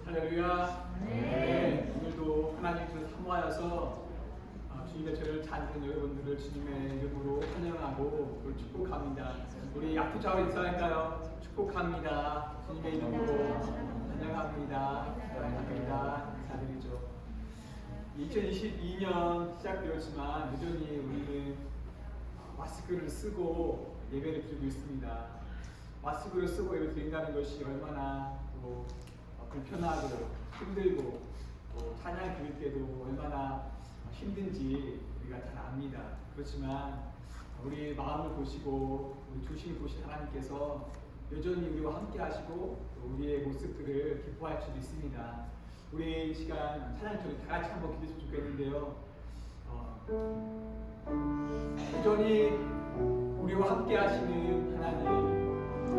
할렐루야. 네, 오늘도 하나님께서 사모하여서 주님의 죄를 찾는 여러분들을 주님의 이름으로 환영하고 축복합니다. 우리 앞으로 좌우로 인사할까요? 축복합니다. 주님의 이름으로 환영합니다. 사랑합니다. 인사드리죠. 2022년 시작되었지만 여전히 우리는 마스크를 쓰고 예배를 드리고 있습니다. 마스크를 쓰고 예배 드린다는 것이 얼마나 불편하고 힘들고 찬양 드릴 때도 얼마나 힘든지 우리가 잘 압니다. 그렇지만 우리 마음을 보시고 우리 중심을 보신 하나님께서 여전히 우리와 함께 하시고 우리의 모습들을 기뻐할 수 있습니다. 우리 이 시간 찬양 전에 다 같이 한번 기도했으면 좋겠는데요. 여전히 우리와 함께 하시는 하나님,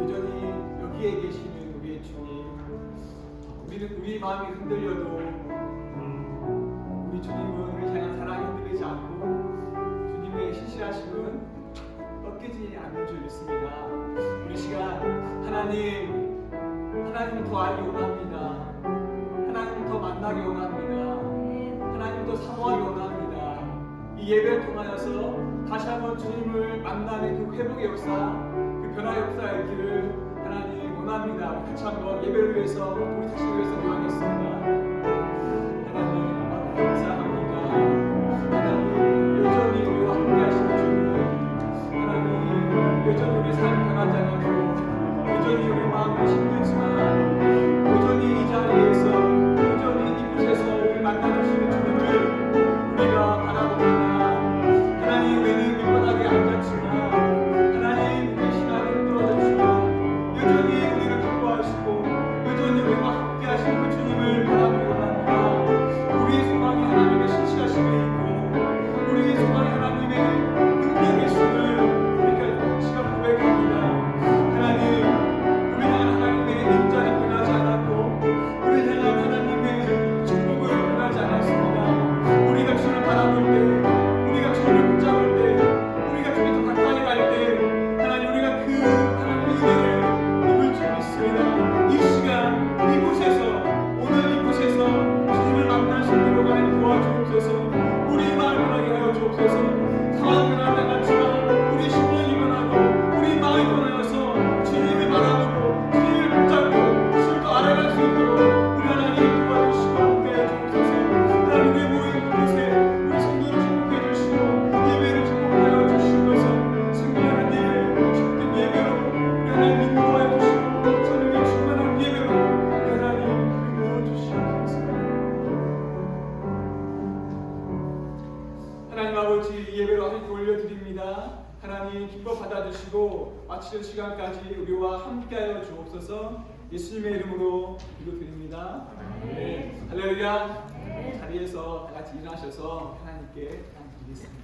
여전히 여기에 계시는 우리의 주님, 우리 마음이 흔들려도 우리 주님은 우리 향한 사랑이 흔들리지 않고 주님의 신실하심은 꺾이지 않는 줄 믿습니다. 우리 시간 하나님을 더 알기 원합니다. 하나님을 더 만나기 원합니다. 하나님을 더 사모하기 원합니다. 이 예배를 통하여서 다시 한번 주님을 만나는 그 회복의 역사, 그 변화의 역사의 길을 하나님 원합니다. 같이 한번 예배를 위해서 우리 자신을 위해서 기도하겠습니다. 하나님 감사합니다. 하나님 여전히 우리와 함께 하시는 주님, 하나님 여전히 우리 삶이 변하지 않고 여전히 우리 마음이 힘들지만 여전히 이 자리에서 여전히 이곳에서 우리 만나주시는 주님을 우리가 바라봅니다. 하나님 우리는 민망하게 앉았지만 하나님 우리 시간을 끌어주시며 여전히 우리를 기뻐하시고 여전히 우리와 함께 하시는 그 주님을 바라보기 원합니다. 우리의 소망이 하나님의 신실하심에 있고 우리의 소망이 하나님의 능력이심을 우리가 시간 고백합니다. 하나님 우리 향한 하나님의 인자는 변하지 않았고 우리 향한 하나님의 축복은 변하지 않았습니다. 우리가 주를 바라볼 때 우리가 주를 붙잡을 때 우리가 주께 더 가까이 갈 때 하나님 우리가 그 하나님의 은혜를 입을 줄 믿습니다. 이 시간 이곳에서 오늘 이곳에서 주님을 만날 수 있도록 하나님 도와주옵소서. 우리 마음 변하게 하여 주옵소서. 상황 변하지 않았지만 우리 심령이 변하고 우리 마음이 변하여서 주님을 바라보고 주님을 붙잡고 주를 더 알아갈 수 있도록 우리 하나님 도와주시고 함께해 주옵소서. 하나님 우리 모인 이곳에 우리 성도를 축복해 주시고 예배를 축복하여 주시옵소서. 승리하는 예배, 축복된 예배로 우리 하나님 인도하여 주시고 저녁에 충만한 예배로 우리 하나님 인도하여 주시옵소서. 하나님 아버지 이 예배로 하나님께 올려드립니다. 하나님 기뻐 받아주시고 마치는 시간까지 우리와 함께하여 주옵소서. 예수님의 이름으로 기도드립니다. 네. 할렐루야. 자리에서 다 같이 일어나셔서 하나님께 감사드리겠습니다.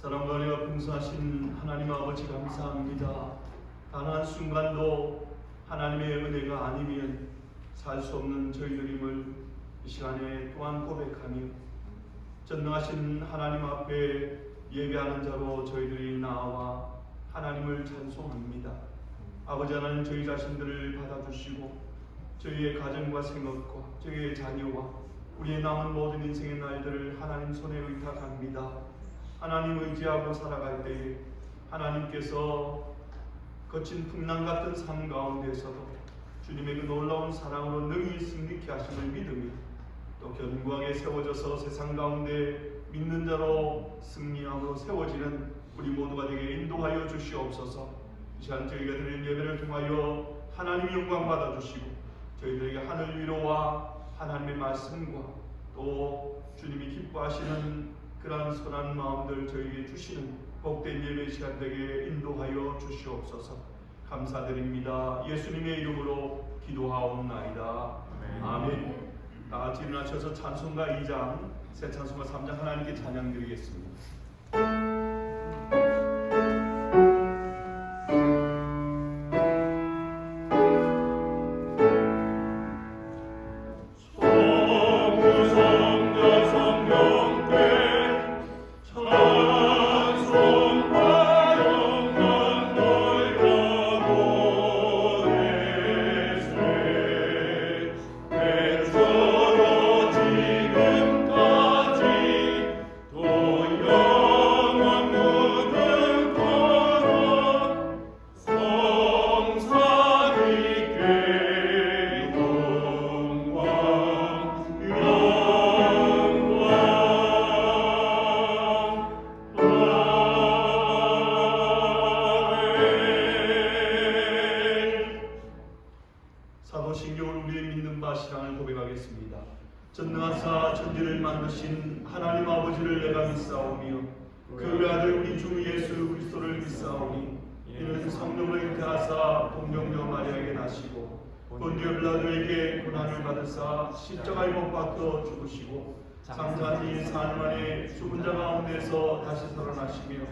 사랑과 은혜가 풍성하신 하나님 아버지 감사합니다. 단 한순간도 하나님의 은혜가 아니면 살 수 없는 저희들임을 이 시간에 또한 고백하며 전능하신 하나님 앞에 예배하는 자로 저희들이 나와 하나님을 찬송합니다. 아버지 하나님, 저희 자신들을 받아주시고 저희의 가정과 생업과 저희의 자녀와 우리의 남은 모든 인생의 날들을 하나님 손에 의탁합니다. 하나님 의지하고 살아갈 때에 하나님께서 거친 풍랑 같은 삶 가운데서도 주님의 그 놀라운 사랑으로 능히 승리케 하심을 믿으며 또 견고하게 세워져서 세상 가운데 믿는 자로 승리함으로 세워지는 우리 모두가 되게 인도하여 주시옵소서. 이 시간 저희가 드릴 예배를 통하여 하나님이 영광 받아주시고 저희들에게 하늘 위로와 하나님의 말씀과 또 주님이 기뻐하시는 그러한 선한 마음들 저희에게 주시는 복된 예배 시간 되게 인도하여 주시옵소서. 감사드립니다. 예수님의 이름으로 기도하옵나이다. 아멘. 다 같이 일어나셔서 찬송가 2장, 새 찬송가 3장 하나님께 찬양 드리겠습니다. 전능하사 천지를 만드신 하나님 아버지를 내가 믿사오며 그 외아들 우리 주 예수 그리스도를 믿사오니 이는 성령으로 잉태하사 동정녀 마리아에게 나시고 본디오 빌라도에게 고난을 받으사 십자가에 못 박혀 죽으시고 장사한 지 사흘 만에 죽은 자 가운데서 다시 살아나시며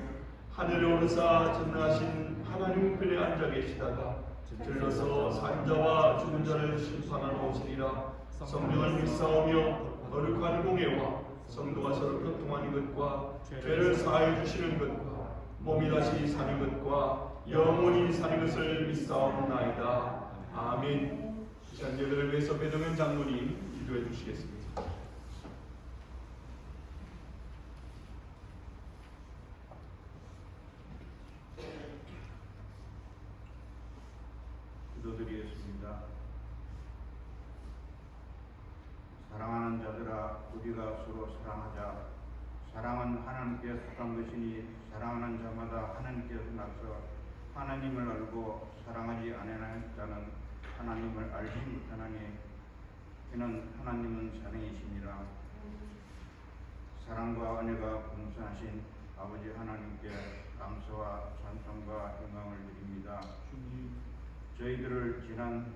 하늘에 오르사 전능하신 하나님 우편에 앉아 계시다가 들러서 산자와 죽은 자를 심판하러 오시리라. 성령을 믿사오며 거룩한 공예와 성도가 서로 교통하는 것과 죄를 사하여 주시는 것과 몸이 다시 사는 것과 영원히 사는 것을 믿사옵나이다. 아멘. 이 시간 예배를 위해서 배동현 장로님 기도해 주시겠습니다. 기도드리겠습니다. 사랑하는 자들아, 우리가 서로 사랑하자. 사랑은 하나님께 속한 것이니 사랑하는 자마다 하나님께서 나서 하나님을 알고 사랑하지 아니하는 자는 하나님을 알지 못하나니 이는 하나님은 사랑이시니라. 사랑과 은혜가 풍성하신 아버지 하나님께 감사와 찬송과 영광을 드립니다. 저희들을 지난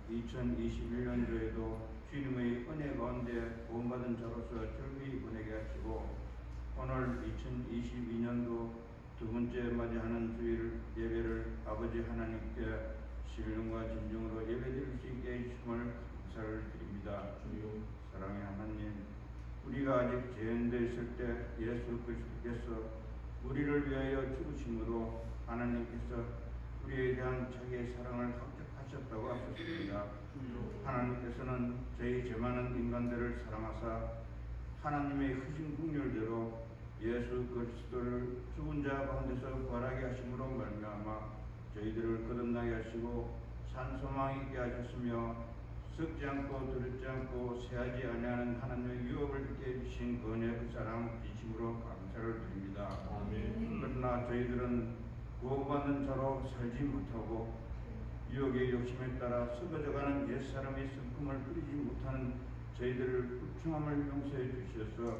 2021년도에도 주님의 은혜 가운데 구원받은 자로서 즐거이 보내게 하시고 오늘 2022년도 두 번째 맞이하는 주일 예배를 아버지 하나님께 신령과 진정으로 예배드릴 수 있게 해주심을 감사를 드립니다. 사랑의 하나님, 우리가 아직 죄인되어 있을 때 예수 그리스도께서 우리를 위하여 죽으심으로 하나님께서 우리에 대한 자기의 사랑을 확증하셨다고 하셨습니다. 하나님께서는 저희 죄 많은 인간들을 사랑하사 하나님의 크신 긍휼대로 예수 그리스도를 죽은 자 가운데서 부활하게 하심으로 말미암아 저희들을 거듭나게 하시고 산소망 있게 하셨으며 썩지 않고 두렵지 않고 쇠하지 아니하는 하나님의 유업을 있게 해주신 그 은혜 그 사랑 진심으로 감사를 드립니다. 아멘. 그러나 저희들은 구원받는 자로 살지 못하고 유혹의 욕심에 따라 썩어져가는 옛사람의 성품을 뿌리지 못하는 저희들을 불충함을 용서해 주셔서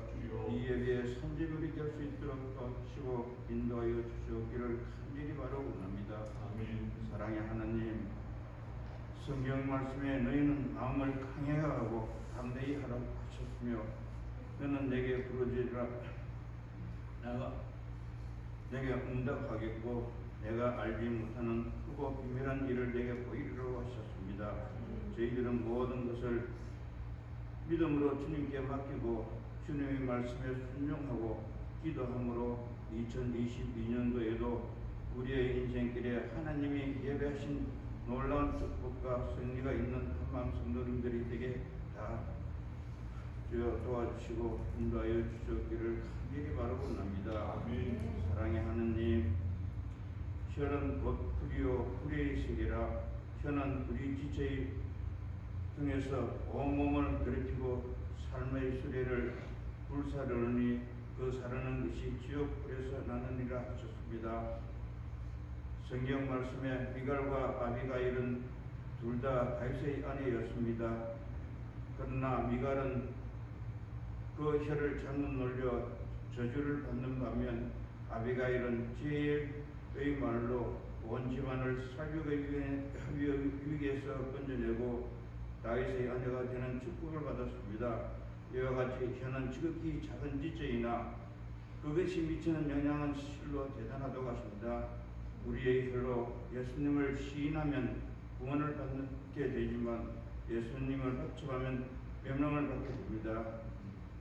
이 예배에 선지물이 될 수 있도록 도와주시고 인도하여 주시옵기를 간절히 바라 원합니다. 아멘. 사랑의 하나님, 성경 말씀에 너희는 마음을 강해하고 담대히 하라고 하셨으며 너는 내게 부르짖으라 내게 응답하겠고 내가 알지 못하는 크고 비밀한 일을 내게 보이리라고 하셨습니다. 저희들은 모든 것을 믿음으로 주님께 맡기고 주님의 말씀에 순종하고 기도함으로 2022년도에도 우리의 인생길에 하나님이 예배하신 놀라운 축복과 승리가 있는 한마음 성도님들이 되게 다 도와주시고 인도하여 주셨기를 간절히 바라옵니다. 사랑의 하느님, 혀는 곧 불이요 불의 세계라. 혀는 우리 지체의 등에서 온몸을 더럽히고 삶의 수레를 불사르니 그 사르는 것이 지옥 불에서 나느니라 하셨습니다. 성경 말씀에 미갈과 아비가일은 둘 다 다윗의 아내였습니다. 그러나 미갈은 그 혀를 잘못 놀려 저주를 받는 반면 아비가일은 지혜의 말로 온 집안을 살육의 위기에서 건져내고 다윗의 아내가 되는 축복을 받았습니다. 이와 같이 혀는 지극히 작은 지체이나 그것이 미치는 영향은 실로 대단하다고 하십니다. 우리의 혀로 예수님을 시인하면 구원을 받게 되지만 예수님을 합쳐하면 명령을 받게 됩니다.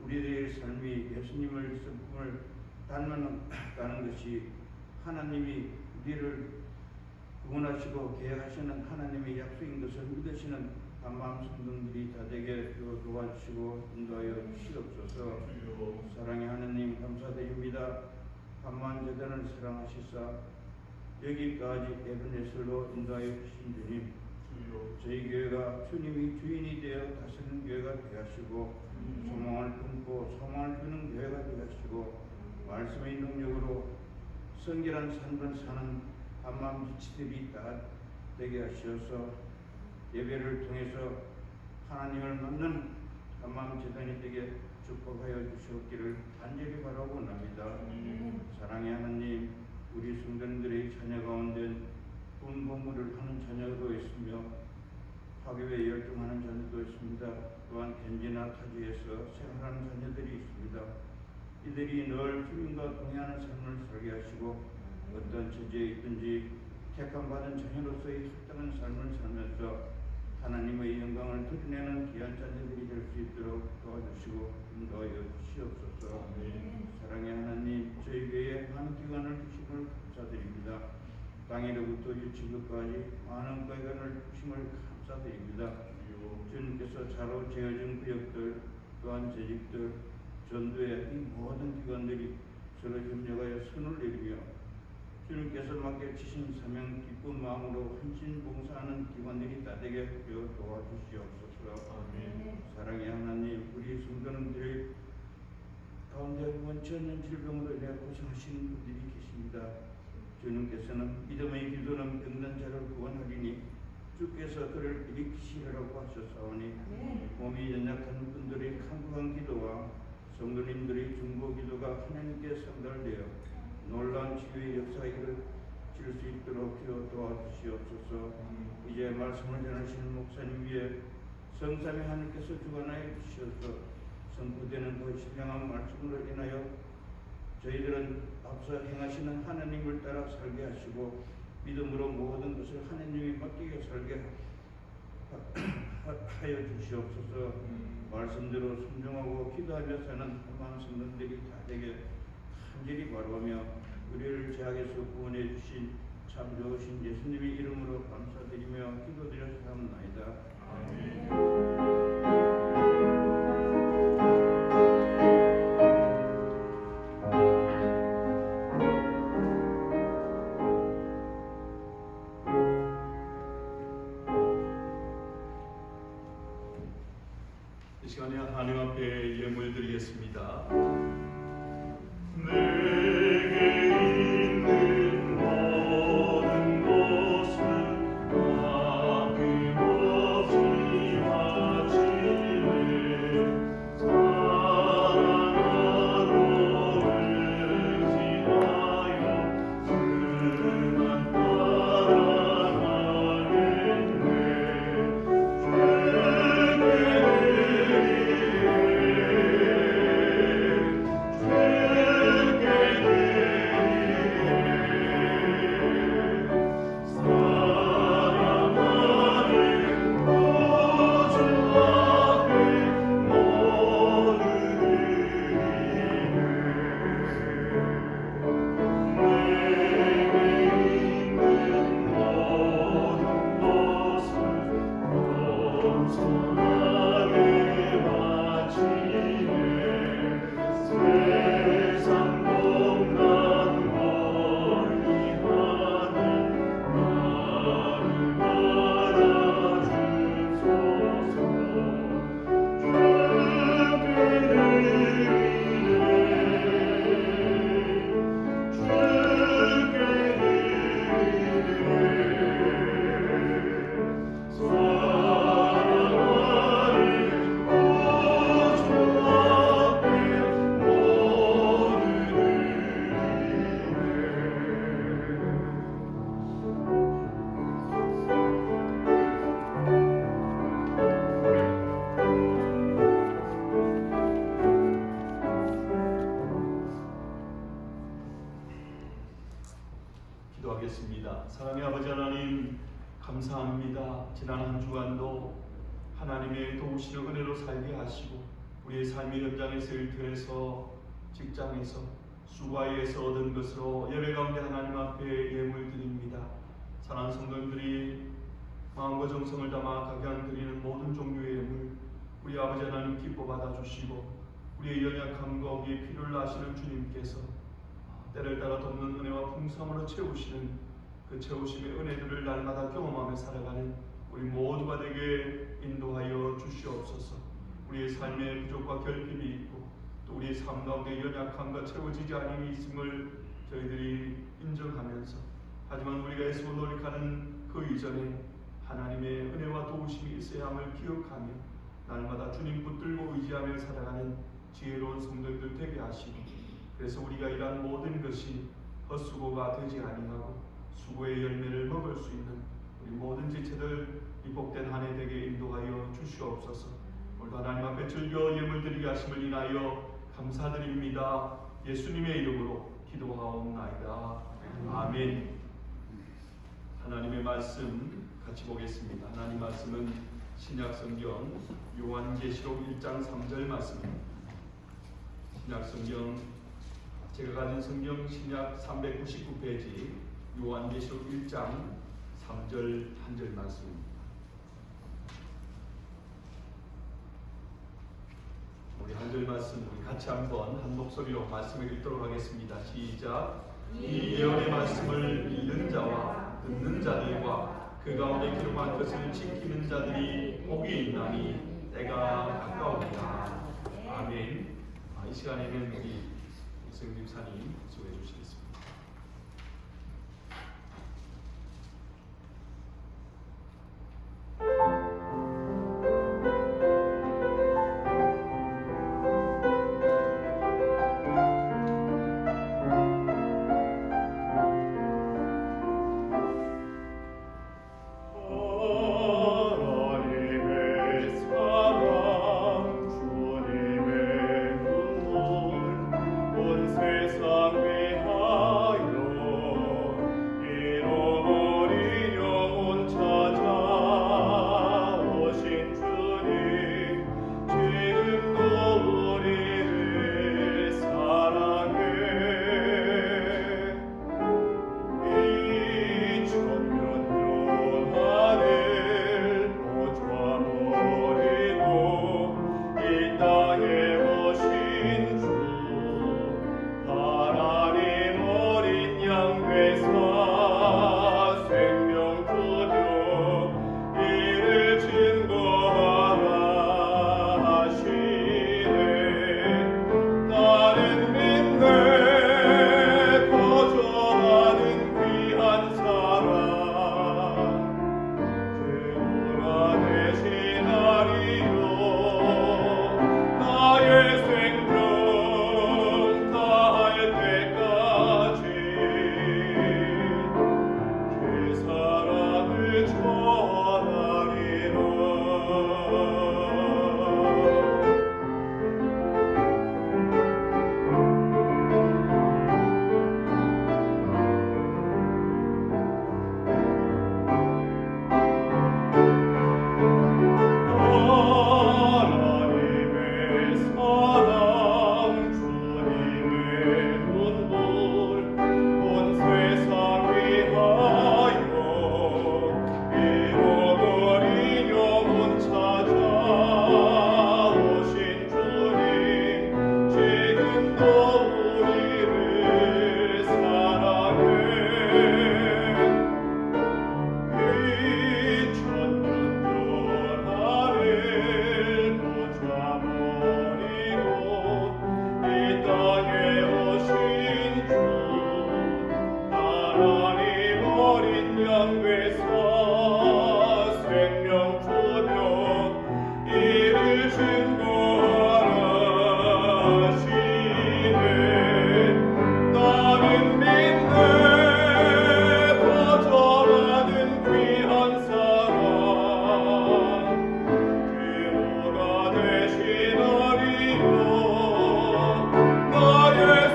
우리들의 삶이 예수님의 성품을 닮아가는 것이 하나님이 우리를 구원하시고 계획하시는 하나님의 약속인 것을 믿으시는 한마음 성도들이 다 되게 도와주시고 인도하여 주시옵소서. 사랑의 하나님 감사드립니다. 한마음 재단을 사랑하시사 여기까지 에베네셀로 인도하여 주신 주님, 저희 교회가 주님이 주인이 되어 다스리는 교회가 되하시고 소망을 품고 소망을 주는 교회가 되하시고 말씀의 능력으로 성결한 삶을 사는 한마음 지치들이 다 되게 하시어서 예배를 통해서 하나님을 만난 한마음 재단이 되게 축복하여 주시옵기를 간절히 바라고옵니다. 사랑의 하나님, 우리 성도님들의 자녀 가운데 군 복무를 하는 자녀도 있으며 학교에 열중하는 자녀도 있습니다. 또한 현지나 타지에서 생활하는 자녀들이 있습니다. 이들이 늘 주님과 동행하는 삶을 살게 하시고 어떤 처지에 있든지 택함받은 자녀로서의 합당한 삶을 살면서 하나님의 영광을 드러내는 귀한 자녀들이 될 수 있도록 도와주시고 인도하여 주시옵소서. 사랑의 하나님, 저희 교회에 많은 기관을 주심을 감사드립니다. 당일부터 유치부까지 많은 기관을 주심을 감사드립니다. 주님께서 자로 재어진 구역들 또한 재직들 전도의 이 모든 기관들이 서로 협력하여 선을 내리며 주님께서 맡겨주신 사명 기쁜 마음으로 헌신 봉사하는 기관들이 다 되게 도와주시옵소서. 사랑의 하나님, 우리 성도님들의 가운데 원치 않는 질병으로 인해 고생하시는 분들이 계십니다. 주님께서는 믿음의 기도는 병든 자를 구원하리니 주께서 그를 일으키시리라고 하셨사오니 몸이 연약한 분들의 간구한 기도와 성도님들의 중보 기도가 하나님께 상달되어 놀라운 치유의 역사가 이루어질 수 있도록 도와주시옵소서. 이제 말씀을 전하시는 목사님 위에 성삼위 하나님께서 주관하여 주셔서 선포되는 그 신령한 말씀으로 인하여 저희들은 앞서 행하시는 하나님을 따라 살게 하시고 믿음으로 모든 것을 하나님이 맡기게 살게 하여 주시옵소서. 말씀대로 순종하고 기도하며 사는 한마음 성도들이 다 되게 간절히 바라오며 우리를 죄악에서 구원해 주신 참 좋으신 예수님의 이름으로 감사드리며 기도드려 사옵나이다. 이 시간에 하나님 앞에 예물 드리겠습니다. 모든 것을 아낌없이 기도하겠습니다. 사랑의 아버지 하나님, 감사합니다. 지난 한 주간도 하나님의 도우시는 은혜로 살게 하시고 우리의 삶의 현장에서, 일터에서, 직장에서, 수고에서 얻은 것으로 예배 가운데 하나님 앞에 예물 드립니다. 사랑하는 성도님들이 마음과 정성을 담아 각양 드리는 모든 종류의 예물 우리 아버지 하나님 기뻐 받아주시고 우리의 연약함과 우리의 필요를 아시는 주님께서 때를 따라 돕는 은혜와 풍성으로 채우시는 그 채우심의 은혜들을 날마다 경험하며 살아가는 우리 모두가 되게 인도하여 주시옵소서. 우리의 삶에 부족과 결핍이 있고 또 우리의 삶 가운데 연약함과 채워지지 않음이 있음을 저희들이 인정하면서, 하지만 우리가 애쓰고 노력하는 그 이전에 하나님의 은혜와 도우심이 있어야 함을 기억하며 날마다 주님 붙들고 의지하며 살아가는 지혜로운 성도들 되게 하시고, 그래서 우리가 일한 모든 것이 헛수고가 되지 아니하고 수고의 열매를 먹을 수 있는 우리 모든 지체들 이 복된 한 해 되게 인도하여 주시옵소서. 오늘도 하나님 앞에 즐겨 예물 드리게 하심을 인하여 감사드립니다. 예수님의 이름으로 기도하옵나이다. 아멘. 하나님의 말씀 같이 보겠습니다. 하나님 말씀은 신약성경 요한계시록 1장 3절 말씀입니다. 신약성경 제가 가진 성경 신약 399페이지 요한계시록 1장 3절 한 절 말씀입니다. 우리 한 절 말씀 우리 같이 한번 한 목소리로 말씀을 읽도록 하겠습니다. 시작. 이 예언의 말씀을 읽는 자와 듣는 자들과 그 가운데 기록한 것을 지키는 자들이 복이 있나니 때가 가까우니라. 아멘. 이 시간에는 우리 이승 집사님 소개해 주시겠습니다. 나의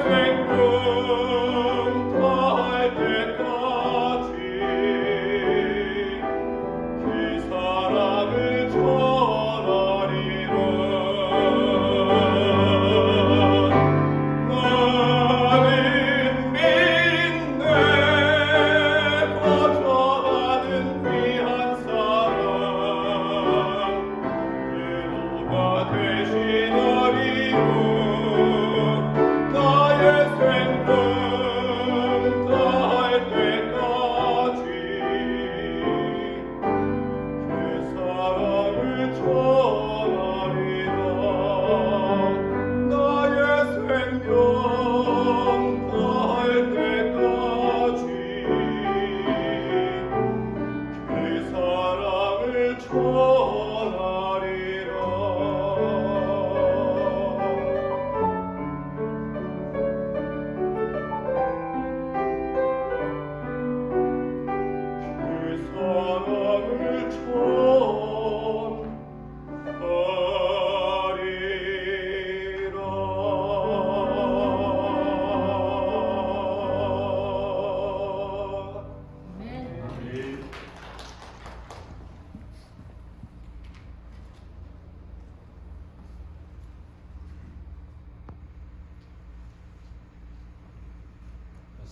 생명 다할 때까지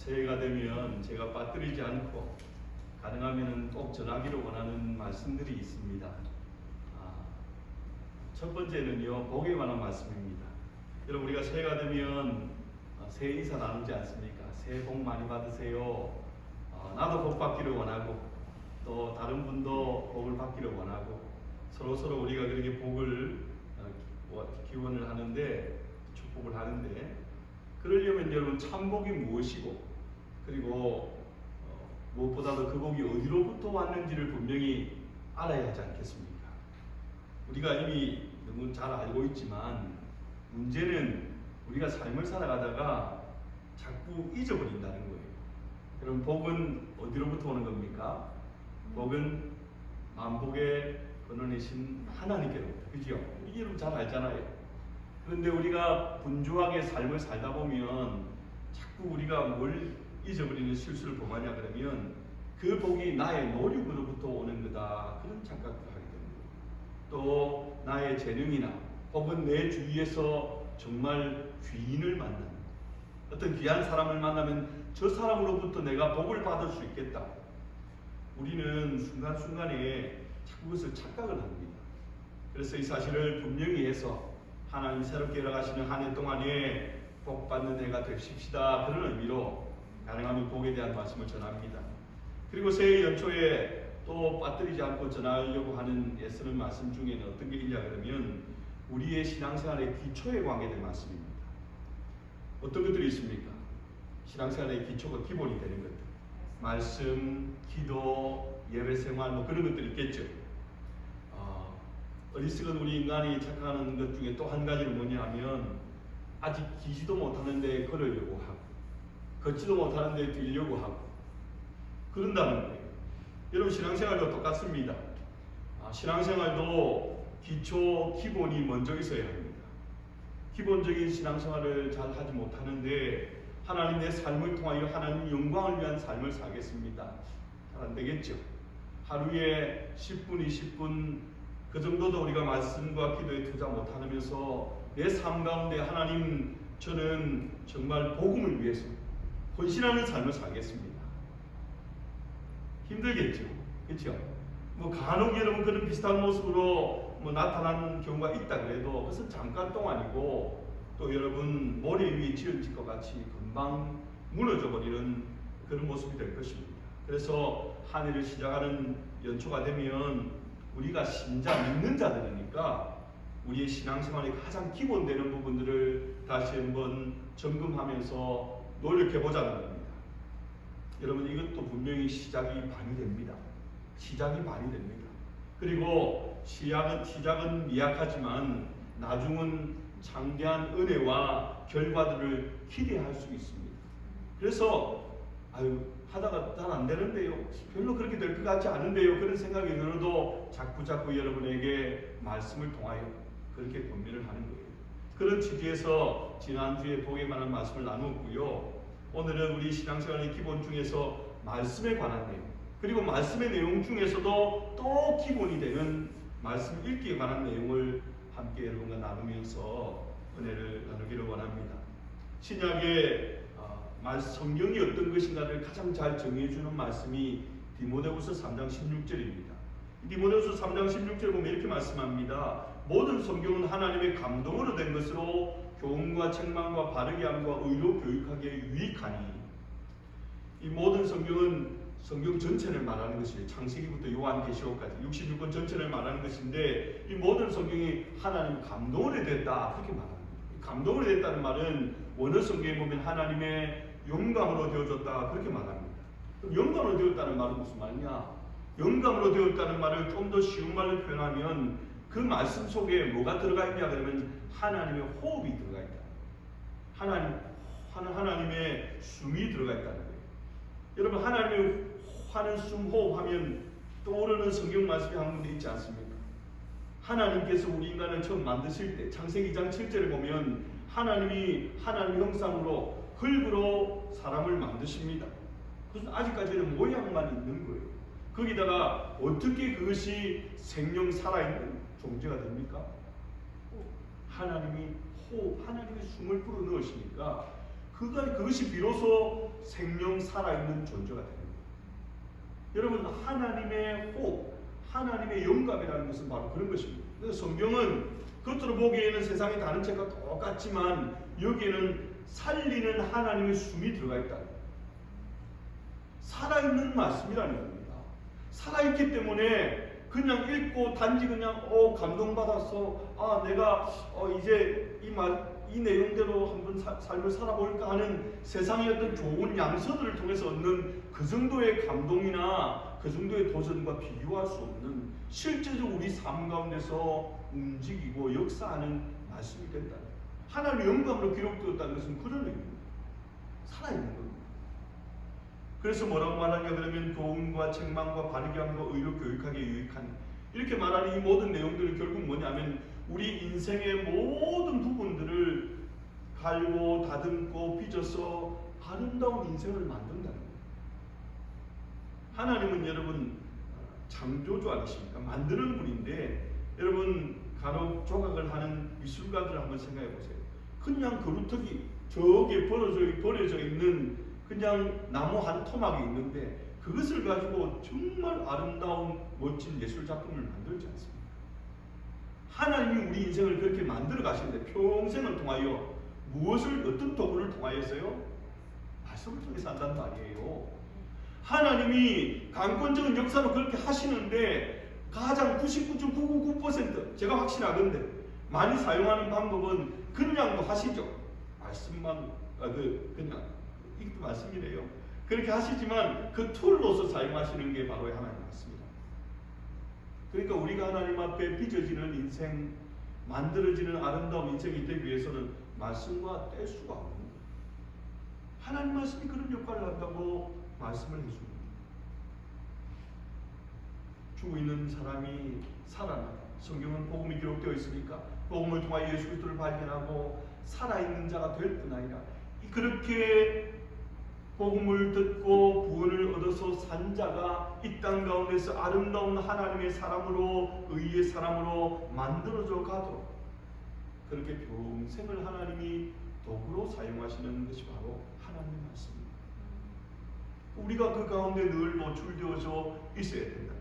새해가 되면 제가 빠뜨리지 않고 가능하면 꼭 전하기를 원하는 말씀들이 있습니다. 첫 번째는요, 복에 관한 말씀입니다. 여러분, 우리가 새해가 되면 새해 인사 나누지 않습니까? 새해 복 많이 받으세요. 나도 복 받기를 원하고 또 다른 분도 복을 받기를 원하고 서로 우리가 그렇게 복을 기원을 하는데, 축복을 하는데, 그러려면 여러분 참복이 무엇이고, 그리고 무엇보다도 그 복이 어디로부터 왔는지를 분명히 알아야 하지 않겠습니까? 우리가 이미 너무 잘 알고 있지만 문제는 우리가 삶을 살아가다가 자꾸 잊어버린다는 거예요. 그럼 복은 어디로부터 오는 겁니까? 복은 만복의 근원이신 하나님께로부터, 그죠? 이게 여러분 잘 알잖아요. 그런데 우리가 분주하게 삶을 살다 보면 자꾸 우리가 뭘 잊어버리는 실수를 범하냐 그러면 그 복이 나의 노력으로부터 오는 거다, 그런 착각을 하게 됩니다. 또 나의 재능이나 혹은 내 주위에서 정말 귀인을 만나는, 어떤 귀한 사람을 만나면 저 사람으로부터 내가 복을 받을 수 있겠다. 우리는 순간순간에 자꾸 그것을 착각을 합니다. 그래서 이 사실을 분명히 해서 하나님 새롭게 열어가시는 한 해 동안에 복 받는 해가 되십시다, 그런 의미로 가능하면 복에 대한 말씀을 전합니다. 그리고 새해 연초에 또 빠뜨리지 않고 전하려고 하는 애쓰는 말씀 중에는 어떤 게 있냐 그러면 우리의 신앙생활의 기초에 관계된 말씀입니다. 어떤 것들이 있습니까? 신앙생활의 기초가 기본이 되는 것들, 말씀, 기도, 예배생활, 뭐 그런 것들이 있겠죠. 어리석은 우리 인간이 착각하는 것 중에 또 한 가지는 뭐냐 하면 아직 기지도 못하는데 걸으려고 하고 걷지도 못하는데 뛰려고 하고 그런다는 거예요. 여러분, 신앙생활도 똑같습니다. 신앙생활도 기초, 기본이 먼저 있어야 합니다. 기본적인 신앙생활을 잘 하지 못하는데 하나님 내 삶을 통하여 하나님 영광을 위한 삶을 살겠습니다, 잘 안 되겠죠. 하루에 10분, 20분 그 정도도 우리가 말씀과 기도에 투자 못하면서 내 삶 가운데 하나님, 저는 정말 복음을 위해서 헌신하는 삶을 살겠습니다. 힘들겠죠, 그렇죠? 뭐 간혹 여러분 그런 비슷한 모습으로 나타나는 경우가 있다 그래도 그것은 잠깐 동안이고, 또 여러분 모래 위에 지은 집과 같이 금방 무너져 버리는 그런 모습이 될 것입니다. 그래서 한 해를 시작하는 연초가 되면 우리가 신자, 믿는 자들이니까 우리의 신앙생활의 가장 기본되는 부분들을 다시 한번 점검하면서 노력해보자는 겁니다. 여러분, 이것도 분명히 시작이 반이 됩니다. 시작이 반이 됩니다. 그리고 시작은 미약하지만 나중은 장대한 은혜와 결과들을 기대할 수 있습니다. 그래서 하다가 잘 안 되는데요, 별로 그렇게 될 것 같지 않은데요, 그런 생각이 들어도 자꾸 여러분에게 말씀을 통하여 그렇게 권면을 하는 거예요. 그런 취지에서 지난주에 복에 관한 말씀을 나누었고요. 오늘은 우리 신앙생활의 기본 중에서 말씀에 관한 내용, 그리고 말씀의 내용 중에서도 또 기본이 되는 말씀 읽기에 관한 내용을 함께 여러분과 나누면서 은혜를 나누기를 원합니다. 신약의 성경이 어떤 것인가를 가장 잘 정해주는 말씀이 디모데후서 3장 16절입니다. 디모데후서 3장 16절에 보면 이렇게 말씀합니다. 모든 성경은 하나님의 감동으로 된 것으로 교훈과 책망과 바르게 함과 의로 교육하기에 유익하니. 이 모든 성경은 성경 전체를 말하는 것이에요. 창세기부터 요한계시록까지 66권 전체를 말하는 것인데, 이 모든 성경이 하나님 감동으로 됐다, 그렇게 말합니다. 감동으로 됐다는 말은 원어 성경에 보면 하나님의 영감으로 되어졌다, 그렇게 말합니다. 그럼 영감으로 되었다는 말은 무슨 말이냐? 영감으로 되었다는 말을 좀 더 쉬운 말로 표현하면 그 말씀 속에 뭐가 들어가 있냐 그러면 하나님의 호흡이 들어가 있다. 하나님의 숨이 들어가 있다는 거예요. 여러분, 하나님의 하는 숨, 호흡하면 떠오르는 성경 말씀이 한 군데 있지 않습니까? 하나님께서 우리 인간을 처음 만드실 때 창세기 2장 7절에 보면 하나님이 하나님 형상으로 흙으로 사람을 만드십니다. 그래서 아직까지는 모양만 있는 거예요. 거기다가 어떻게 그것이 생명 살아있는 존재가 됩니까? 하나님이 하나님의 숨을 불어 넣으시니까 그 그것이 비로소 생명 살아있는 존재가 됩니다. 여러분, 하나님의 호흡, 하나님의 영감이라는 것은 바로 그런 것입니다. 그래서 성경은 겉으로 보기에는 세상의 다른 책과 똑같지만 여기에는 살리는 하나님의 숨이 들어가 있다. 살아있는 말씀이라는 겁니다. 살아있기 때문에 그냥 읽고 단지 그냥 감동받아서 내가 이제 이 내용대로 한번 삶을 살아볼까 하는 세상의 어떤 좋은 양서들을 통해서 얻는 그 정도의 감동이나 그 정도의 도전과 비교할 수 없는 실제적으로 우리 삶 가운데서 움직이고 역사하는 말씀이 된다. 하나님의 영감으로 기록되었다는 것은 그런 의미입니다. 살아있는 겁니다. 그래서 뭐라고 말하냐 그러면 도움과 책망과 바르게 함과 의로 교육하게 유익한, 이렇게 말하는 이 모든 내용들은 결국 뭐냐면 우리 인생의 모든 부분들을 갈고 다듬고 빚어서 아름다운 인생을 만든다는 거예요. 하나님은 여러분 창조주 아니십니까? 만드는 분인데, 여러분 간혹 조각을 하는 미술가들을 한번 생각해 보세요. 그냥 그루터기 저기에 버려져 있는 그냥 나무 한 토막이 있는데 그것을 가지고 정말 아름다운 멋진 예술 작품을 만들지 않습니까? 하나님이 우리 인생을 그렇게 만들어 가시는데 평생을 통하여 무엇을, 어떤 도구를 통하여서요? 말씀을 통해서 한단 말이에요. 하나님이 강권적인 역사로 그렇게 하시는데 가장 99.999% 제가 확신하건대 많이 사용하는 방법은 그냥도 하시죠. 말씀만 그냥 이것도 말씀이래요. 그렇게 하시지만 그 툴로서 사용하시는 게 바로 하나님 말씀입니다. 그러니까 우리가 하나님 앞에 빚어지는 인생, 만들어지는 아름다운 인생이 되기 위해서는 말씀과 뗄 수가 없는 거예요. 하나님 말씀이 그런 역할을 한다고 말씀을 해줍니다. 죽어 있는 사람이 살아나다. 성경은 복음이 기록되어 있으니까 복음을 통하여 예수 그리스도를 발견하고 살아있는 자가 될 뿐 아니라 그렇게 복음을 듣고 구원을 얻어서 산 자가 이 땅 가운데서 아름다운 하나님의 사람으로, 의의 사람으로 만들어져 가도록 그렇게 평생을 하나님이 도구로 사용하시는 것이 바로 하나님의 말씀입니다. 우리가 그 가운데 늘 노출되어져 있어야 된다.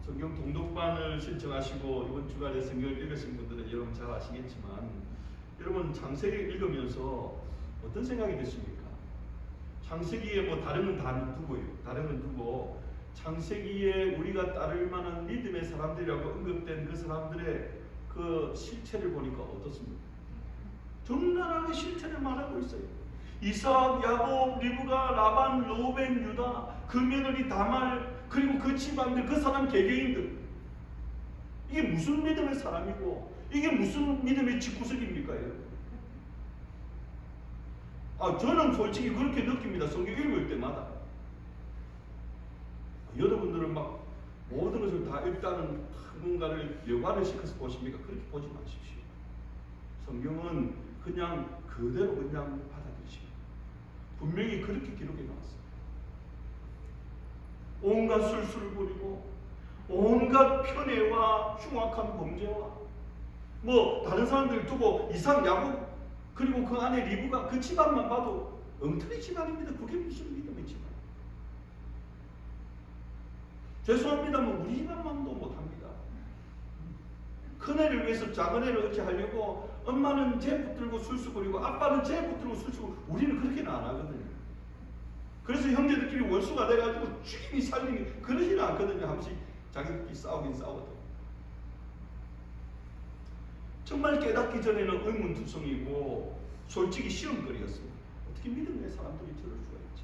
성경 동독반을 신청하시고 이번 주간에 성경을 읽으신 분들은 여러분 잘 아시겠지만, 여러분 창세기를 읽으면서 어떤 생각이 드십니까? 창세기에 뭐 다른 건 다 두고요. 다른 건 두고 창세기에 우리가 따를 만한 믿음의 사람들이라고 언급된 그 사람들의 그 실체를 보니까 어떻습니까? 적나라하게 실체를 말하고 있어요. 이삭, 야곱, 리브가, 라반, 로벤, 유다, 그 며느리 다말, 그리고 그 집안들, 그 사람 개개인들. 이게 무슨 믿음의 사람이고 이게 무슨 믿음의 집구석입니까? 저는 솔직히 그렇게 느낍니다. 성경 읽을 때마다. 여러분들은 막 모든 것을 다 일단은 뭔가를 여과를 시켜서 보십니까? 그렇게 보지 마십시오. 성경은 그냥 그대로 그냥 받아들이십니다. 분명히 그렇게 기록해 나왔습니다. 온갖 술수를 부리고 온갖 편애와 흉악한 범죄와 뭐 다른 사람들 두고 이삭, 야곱 그리고 그 안에 리브가 그 집안만 봐도 엉터리 집안입니다. 그게 무슨 믿음의 집안? 죄송합니다만 우리 집안만도 못합니다. 큰애를 위해서 작은애를 어찌하려고 엄마는 쟤 붙들고 술수 부리고 아빠는 쟤 붙들고 술수 부리고 우리는 그렇게는 안 하거든요. 그래서 형제들끼리 원수가 돼가지고 죽임이 살림이 그러지는 않거든요. 한 번씩 자기들끼리 싸우긴 싸우거든요. 정말 깨닫기 전에는 의문투성이고 솔직히 시험거리였습니다. 어떻게 믿음의 사람들이 저럴 수가 있지?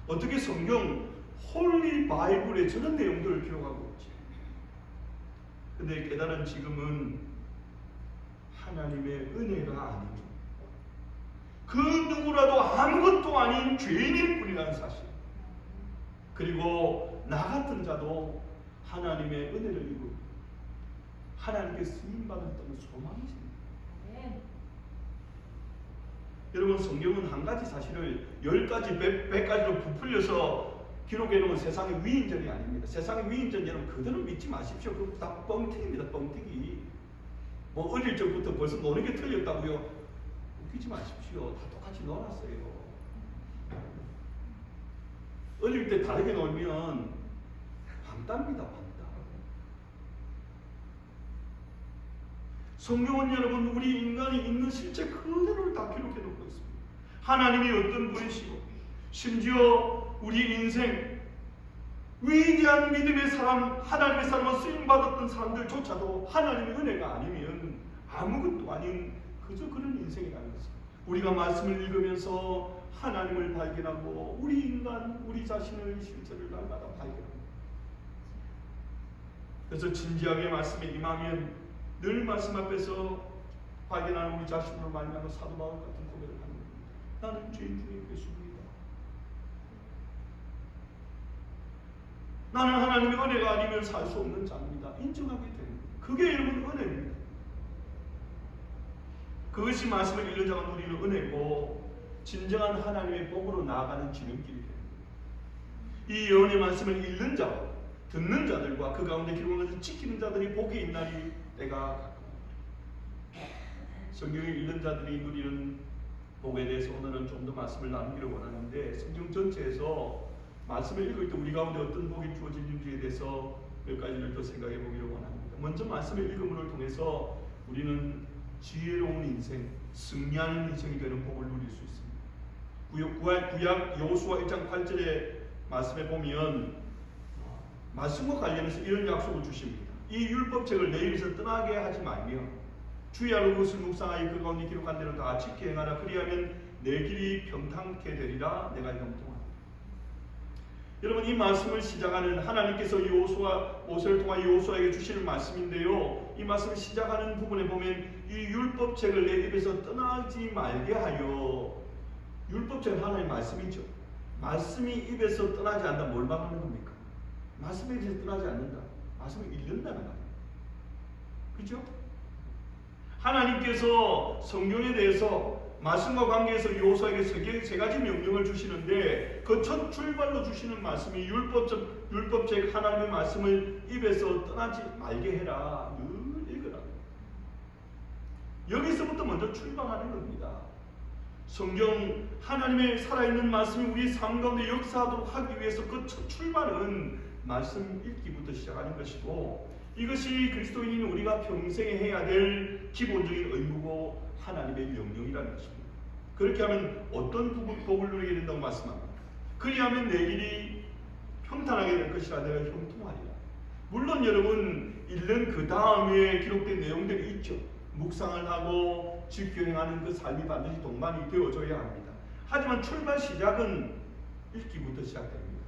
어떻게 성경 홀리 바이블에 저런 내용들을 기록하고 있지? 근데 깨달은 지금은 하나님의 은혜가 아니죠. 그 누구라도 아무것도 아닌 죄인일 뿐이라는 사실, 그리고 나 같은 자도 하나님의 은혜를 입고 하나님께 쓰임받았다는 소망이 있습니다. 여러분, 성경은 한 가지 사실을 10가지, 100가지로 부풀려서 기록해 놓은 세상의 위인전이 아닙니다. 세상의 위인전 여러분 그대로 믿지 마십시오. 그거 다 뻥튀기입니다. 뻥튀기. 뭐 어릴 적부터 벌써 노는 게 틀렸다고요? 웃기지 마십시오. 다 똑같이 놀았어요. 어릴 때 다르게 놀면 왕따입니다. 왕따. 성경은 여러분 우리 인간이 있는 실제 그대로를 다 기록해 놓고 있습니다. 하나님이 어떤 분이시고 심지어 우리 인생 위대한 믿음의 사람, 하나님의 사람으로 쓰임받았던 사람들조차도 하나님의 은혜가 아니면 아무것도 아닌 그저 그런 인생이라는 것입니다. 우리가 말씀을 읽으면서 하나님을 발견하고 우리 인간, 우리 자신의 실체를 날마다 발견합니다. 그래서 진지하게 말씀에 임하면 늘 말씀 앞에서 발견하는 우리 자신으로 말미암아 사도 바울 같은 고백을 하는 겁니다. 나는 죄인 중에 괴수입니다. 나는 하나님의 은혜가 아니면 살 수 없는 자입니다. 인정하게 됩니다. 그게 여러분 은혜입니다. 그것이 말씀을 읽는 자가 누리는 은혜고 진정한 하나님의 복으로 나아가는 지름길이 됩니다. 이 예언의 말씀을 읽는 자와 듣는 자들과 그 가운데 기록한 것을 지키는 자들이 복이 있는 날이 때가 가까웁니다. 성경을 읽는 자들이 누리는 복에 대해서 오늘은 좀 더 말씀을 나누기를 원하는데, 성경 전체에서 말씀을 읽을 때 우리 가운데 어떤 복이 주어지는지에 대해서 몇 가지를 더 생각해 보기를 원합니다. 먼저 말씀을 읽음을 통해서 우리는 지혜로운 인생, 승리하는 인생이 되는 복을 누릴 수 있습니다. 구약 여호수아 1장 8절의 말씀에 보면 말씀과 관련해서 이런 약속을 주십니다. 이 율법책을 내 입에서 떠나게 하지 말며 주야로 그것을 묵상하여 그 가운데 기록한 대로 다 지켜 행하라. 그리하면 내 길이 평탄케 되리라. 내가 형통하리라. 여러분, 이 말씀을 시작하는 하나님께서 모세를 통하여 여호수아에게 주시는 말씀인데요, 이 말씀을 시작하는 부분에 보면 이 율법책을 내 입에서 떠나지 말게 하여, 율법책은 하나님의 말씀이죠. 말씀이 입에서 떠나지 않는다. 뭘 말하는 겁니까? 말씀이 입에서 떠나지 않는다. 말씀을 읽는다는 말이에요. 그렇죠? 하나님께서 성경에 대해서 말씀과 관계에서 여호수아에게 세 가지 명령을 주시는데, 그 첫 출발로 주시는 말씀이 율법책 하나님의 말씀을 입에서 떠나지 말게 해라. 늘 읽으라. 여기서부터 먼저 출발하는 겁니다. 성경 하나님의 살아있는 말씀이 우리 삶 가운데 역사하도록 하기 위해서 그 첫 출발은 말씀 읽기부터 시작하는 것이고, 이것이 그리스도인인 우리가 평생에 해야 될 기본적인 의무고 하나님의 명령이라는 것입니다. 그렇게 하면 어떤 복을 누리게 된다고 말씀합니다. 그리하면 내 길이 평탄하게 될 것이라. 내가 형통하리라. 물론 여러분, 읽는 그 다음에 기록된 내용들이 있죠. 묵상을 하고 지켜 행하는 그 삶이 반드시 동반이 되어져야 합니다. 하지만 출발 시작은 읽기부터 시작됩니다.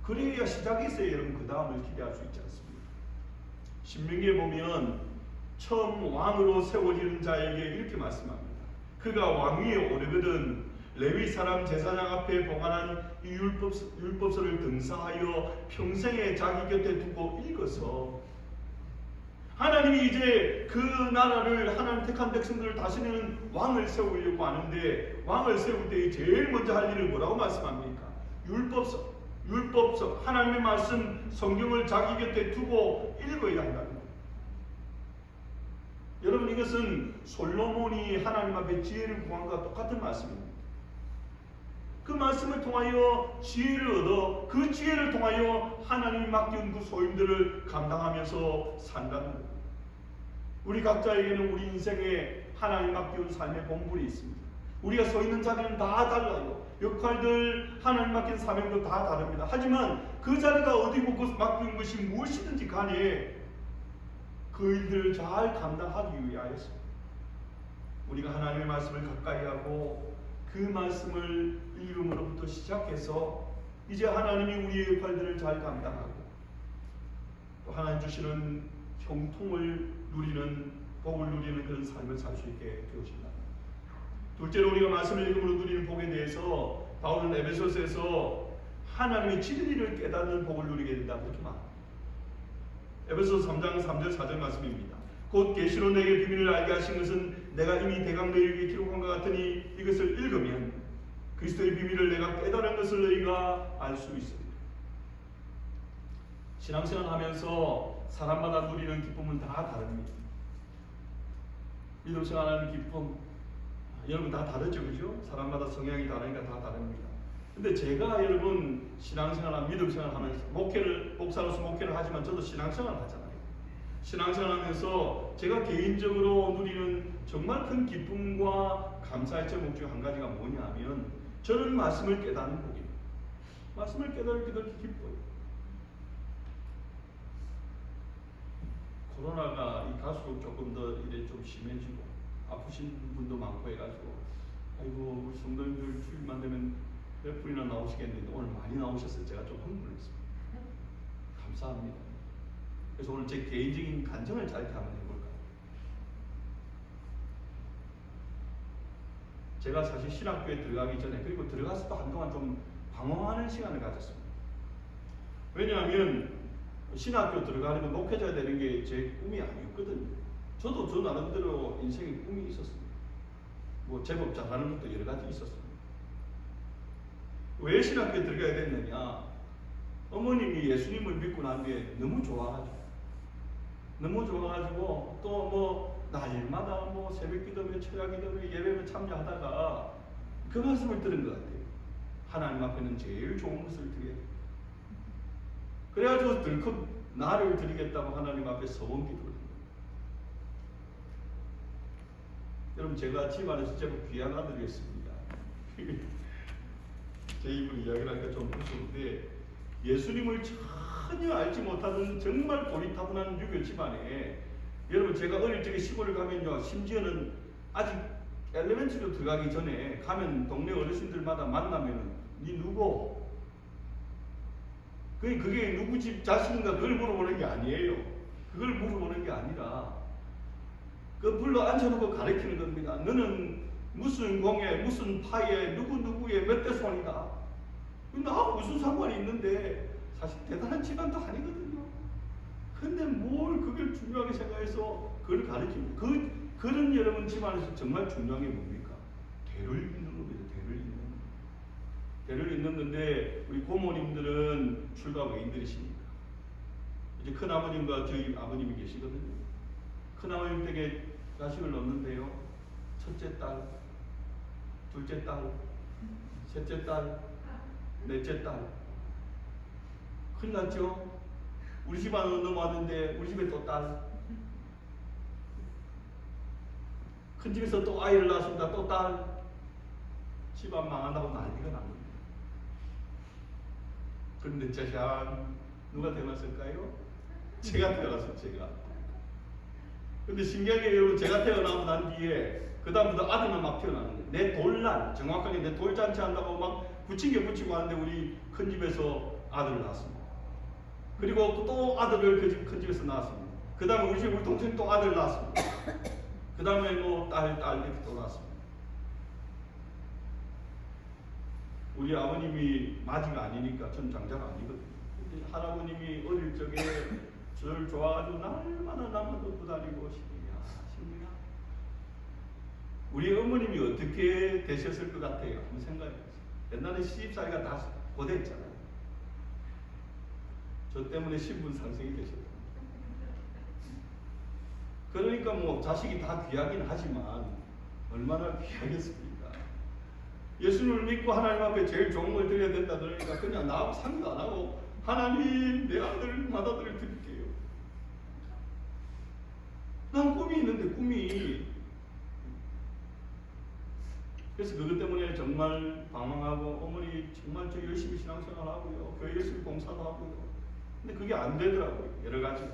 그래야 시작이 있어야 여러분 그 다음을 기대할 수 있지 않습니까? 신명기에 보면 처음 왕으로 세워지는 자에게 이렇게 말씀합니다. 그가 왕 위에 오르거든 레위 사람 제사장 앞에 보관한 이 율법서를 등사하여 평생에 자기 곁에 두고 읽어서, 하나님이 이제 그 나라를, 하나님 택한 백성들을 다스리는 왕을 세우려고 하는데, 왕을 세울 때 제일 먼저 할 일을 뭐라고 말씀합니까? 율법서, 하나님의 말씀, 성경을 자기 곁에 두고 읽어야 한다는 거예요. 여러분, 이것은 솔로몬이 하나님 앞에 지혜를 구한 것과 똑같은 말씀입니다. 그 말씀을 통하여 지혜를 얻어 그 지혜를 통하여 하나님이 맡긴 그 소임들을 감당하면서 산다는 거예요. 우리 각자에게는 우리 인생에 하나님 맡긴 삶의 본분이 있습니다. 우리가 서 있는 자리는 다 달라요. 역할들, 하나님 맡긴 사명도 다 다릅니다. 하지만 그 자리가 어디고 그 맡긴 것이 무엇이든지 간에 그 일들을 잘 감당하기 위하여서 우리가 하나님의 말씀을 가까이 하고 그 말씀을 읽음으로부터 시작해서 이제 하나님이 우리의 역할들을 잘 감당하고 또 하나님 주시는 형통을 누리는, 복을 누리는 그런 삶을 살 수 있게 되어진다. 둘째로 우리가 말씀을 읽음으로 누리는 복에 대해서 바울은 에베소서에서 하나님의 진리를 깨닫는 복을 누리게 된다, 그렇게 말합니다. 에베소서 3장 3절 4절 말씀입니다. 곧 계시로 내게 비밀을 알게 하신 것은 내가 이미 대강너에게 기록한 것 같으니 이것을 읽으면 그리스도의 비밀을 내가 깨달은 것을 너희가 알 수 있습니다. 신앙생활 하면서 사람마다 누리는 기쁨은 다 다릅니다. 믿음 생활하는 기쁨, 여러분 다 다르죠, 그죠? 사람마다 성향이 다르니까 다 다릅니다. 근데 제가 여러분 신앙생활, 믿음 생활하면서 목사로서 목회를 하지만 저도 신앙생활을 하잖아요. 신앙생활하면서 제가 개인적으로 누리는 정말 큰 기쁨과 감사의 제목 중 한 가지가 뭐냐면 저는 말씀을 깨닫는 복입니다. 말씀을 깨달을 때 그렇게 기뻐요. 코로나가 이 갈수록 조금 더 이래 좀 심해지고 아프신 분도 많고 해가지고 아이고 우리 성도님들 주일만 되면 몇 분이나 나오시겠는데 오늘 많이 나오셨어요. 제가 좀 흥분했습니다. 감사합니다. 그래서 오늘 제 개인적인 간증을 짧게 한번 해볼까요? 제가 사실 신학교에 들어가기 전에 그리고 들어가서도 한동안 좀 방황하는 시간을 가졌습니다. 왜냐하면 신학교 들어가는 건 목회자 되는 게 제 꿈이 아니었거든요. 저도 저 나름대로 인생의 꿈이 있었습니다. 뭐 제법 잘하는 것도 여러 가지 있었습니다. 왜 신학교에 들어가야 됐느냐? 어머님이 예수님을 믿고 난 뒤에 너무 좋아가지고 또 뭐 날마다 뭐 새벽기도회, 철야기도회, 예배에 참여하다가 그 말씀을 들은 것 같아요. 하나님 앞에는 제일 좋은 것을 드려야 돼. 그래가지고 들컥 나를 드리겠다고 하나님 앞에 서원 기도를 합니다. 여러분 제가 집안에서 제법 귀한 아들이었습니다. 제 입으로 이야기를 하니까 좀 무서운데 예수님을 전혀 알지 못하는 정말 고리타분한 유교 집안에 여러분 제가 어릴 적에 시골을 가면요 심지어는 아직 엘레멘트리로 들어가기 전에 가면 동네 어르신들마다 만나면은 니 누구? 그게 누구 집 자식인가 그걸 물어보는 게 아니에요. 그걸 물어보는 게 아니라 그 불러 앉혀놓고 가르치는 겁니다. 너는 무슨 공에 무슨 파에 누구의 몇 대 손이다. 나하고 무슨 상관이 있는데 사실 대단한 집안도 아니거든요. 근데 뭘 그걸 중요하게 생각해서 그걸 가르치는 그런 여러분 집안에서 정말 중요한 게 뭡니까? 대를 잇는 겁니다. 대를 잇는 건데 우리 고모님들은 출가 외인들이십니다. 이제 큰아버님과 저희 아버님이 계시거든요. 큰아버님 댁에 자식을 넣는데요. 첫째 딸, 둘째 딸, 셋째 딸, 넷째 딸. 큰일 났죠? 우리 집안으로 넘어왔는데 우리 집에 또 딸. 큰 집에서 또 아이를 낳았습니다. 또 딸. 집안 망한다고 난리가 납니다. 그런데 짜잔 누가 태어났을까요? 제가 태어났어요. 제가. 근데 신기하게 여러분 제가 태어나고 난 뒤에 그 다음부터 아들만 막 태어나는 거예요. 내 돌난 정확하게 내 돌잔치 한다고 막 부침개 붙이고 하는데 우리 큰 집에서 아들을 낳았습니다. 그리고 또 아들을 그 집 큰 집에서 낳았습니다. 그 다음에 우리 집 우리 동생 또 아들 낳았습니다. 그 다음에 뭐 딸 이렇게 또 낳았습니다. 우리 아버님이 마지가 아니니까 전 장자가 아니거든요. 근데 할아버님이 어릴 적에 저를 좋아가지고 날마다 나만 업고 다니고 신이야. 우리 어머님이 어떻게 되셨을 것 같아요? 한번 생각해보세요. 옛날에 시집살이가 다 고됐잖아요. 저 때문에 신분 상승이 되셨다. 그러니까 뭐 자식이 다 귀하긴 하지만 얼마나 귀하겠습니까? 예수님을 믿고 하나님 앞에 제일 좋은 걸 드려야 된다 그러니까 그냥 나하고 상의도 안 하고 하나님 내 아들 맏아들을 드릴게요. 난 꿈이 있는데 꿈이. 그래서 그것 때문에 정말 방황하고 어머니 정말 저 열심히 신앙생활하고요. 교회 열심히 봉사도 하고요. 근데 그게 안 되더라고요. 여러 가지.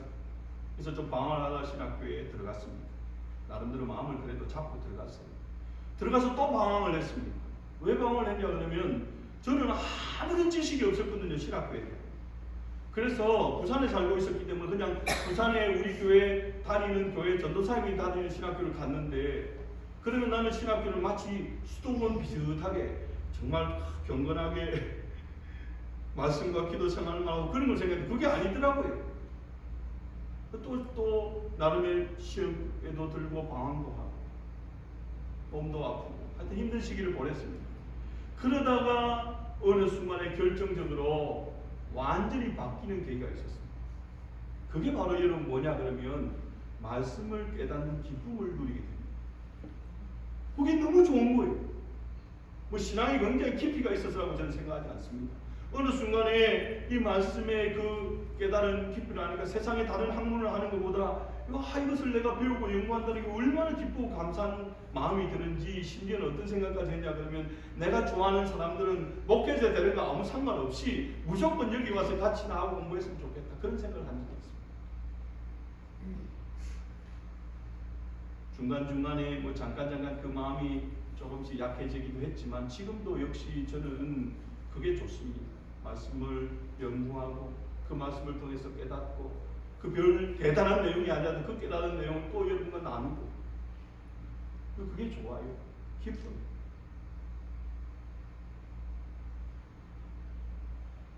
그래서 좀 방황을 하다 신학교에 들어갔습니다. 나름대로 마음을 그래도 잡고 들어갔어요. 들어가서 또 방황을 했습니다. 왜 방황을 했냐 그러면 저는 아무런 지식이 없었거든요. 신학교에. 그래서 부산에 살고 있었기 때문에 그냥 부산에 우리 교회 다니는 교회 전도사님이 다니는 신학교를 갔는데 그러면 나는 신학교를 마치 수도원 비슷하게 정말 경건하게 말씀과 기도 생활만 하고 그런 걸 생각했는데 그게 아니더라고요. 또 나름의 시험에도 들고 방황도 하고 몸도 아프고 하여튼 힘든 시기를 보냈습니다. 그러다가 어느 순간에 결정적으로 완전히 바뀌는 계기가 있었습니다. 그게 바로 여러분 뭐냐 그러면 말씀을 깨닫는 기쁨을 누리게 됩니다. 그게 너무 좋은 거예요. 뭐 신앙이 굉장히 깊이가 있어서라고 저는 생각하지 않습니다. 어느 순간에 이 말씀의 그 깨달은 깊이를 아니까 세상의 다른 학문을 하는 것보다 이것을 내가 배우고 연구한다는 게 얼마나 기쁘고 감사한 마음이 드는지, 심지어는 어떤 생각까지 했냐 그러면 내가 좋아하는 사람들은 목회자 되는 거 아무 상관없이 무조건 여기 와서 같이 나하고 공부했으면 좋겠다, 그런 생각을 한 적이 있습니다. 중간중간에 뭐 잠깐 그 마음이 조금씩 약해지기도 했지만 지금도 역시 저는 그게 좋습니다. 말씀을 연구하고 그 말씀을 통해서 깨닫고 그 별 대단한 내용이 아니라도 그 깨달은 내용을 또 여러분과 나누고 그게 좋아요. 기쁨.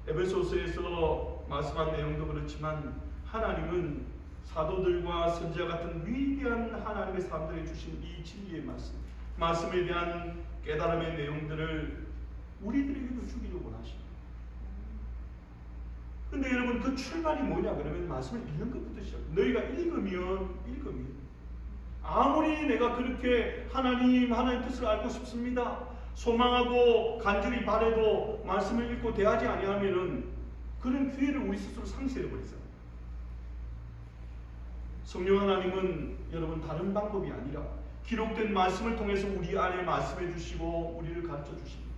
에베소서에서 말씀한 내용도 그렇지만 하나님은 사도들과 선지자 같은 위대한 하나님의 사람들에게 주신 이 진리의 말씀에 대한 깨달음의 내용들을 우리들에게도 주기를 원하십니다. 근데 여러분 그 출발이 뭐냐 그러면 말씀을 읽는 것부터 시작해요. 너희가 읽으면 아무리 내가 그렇게 하나님 뜻을 알고 싶습니다, 소망하고 간절히 바래도 말씀을 읽고 대하지 아니하면은 그런 기회를 우리 스스로 상실해버리잖아요. 성령 하나님은 여러분 다른 방법이 아니라 기록된 말씀을 통해서 우리 안에 말씀해 주시고 우리를 가르쳐 주십니다.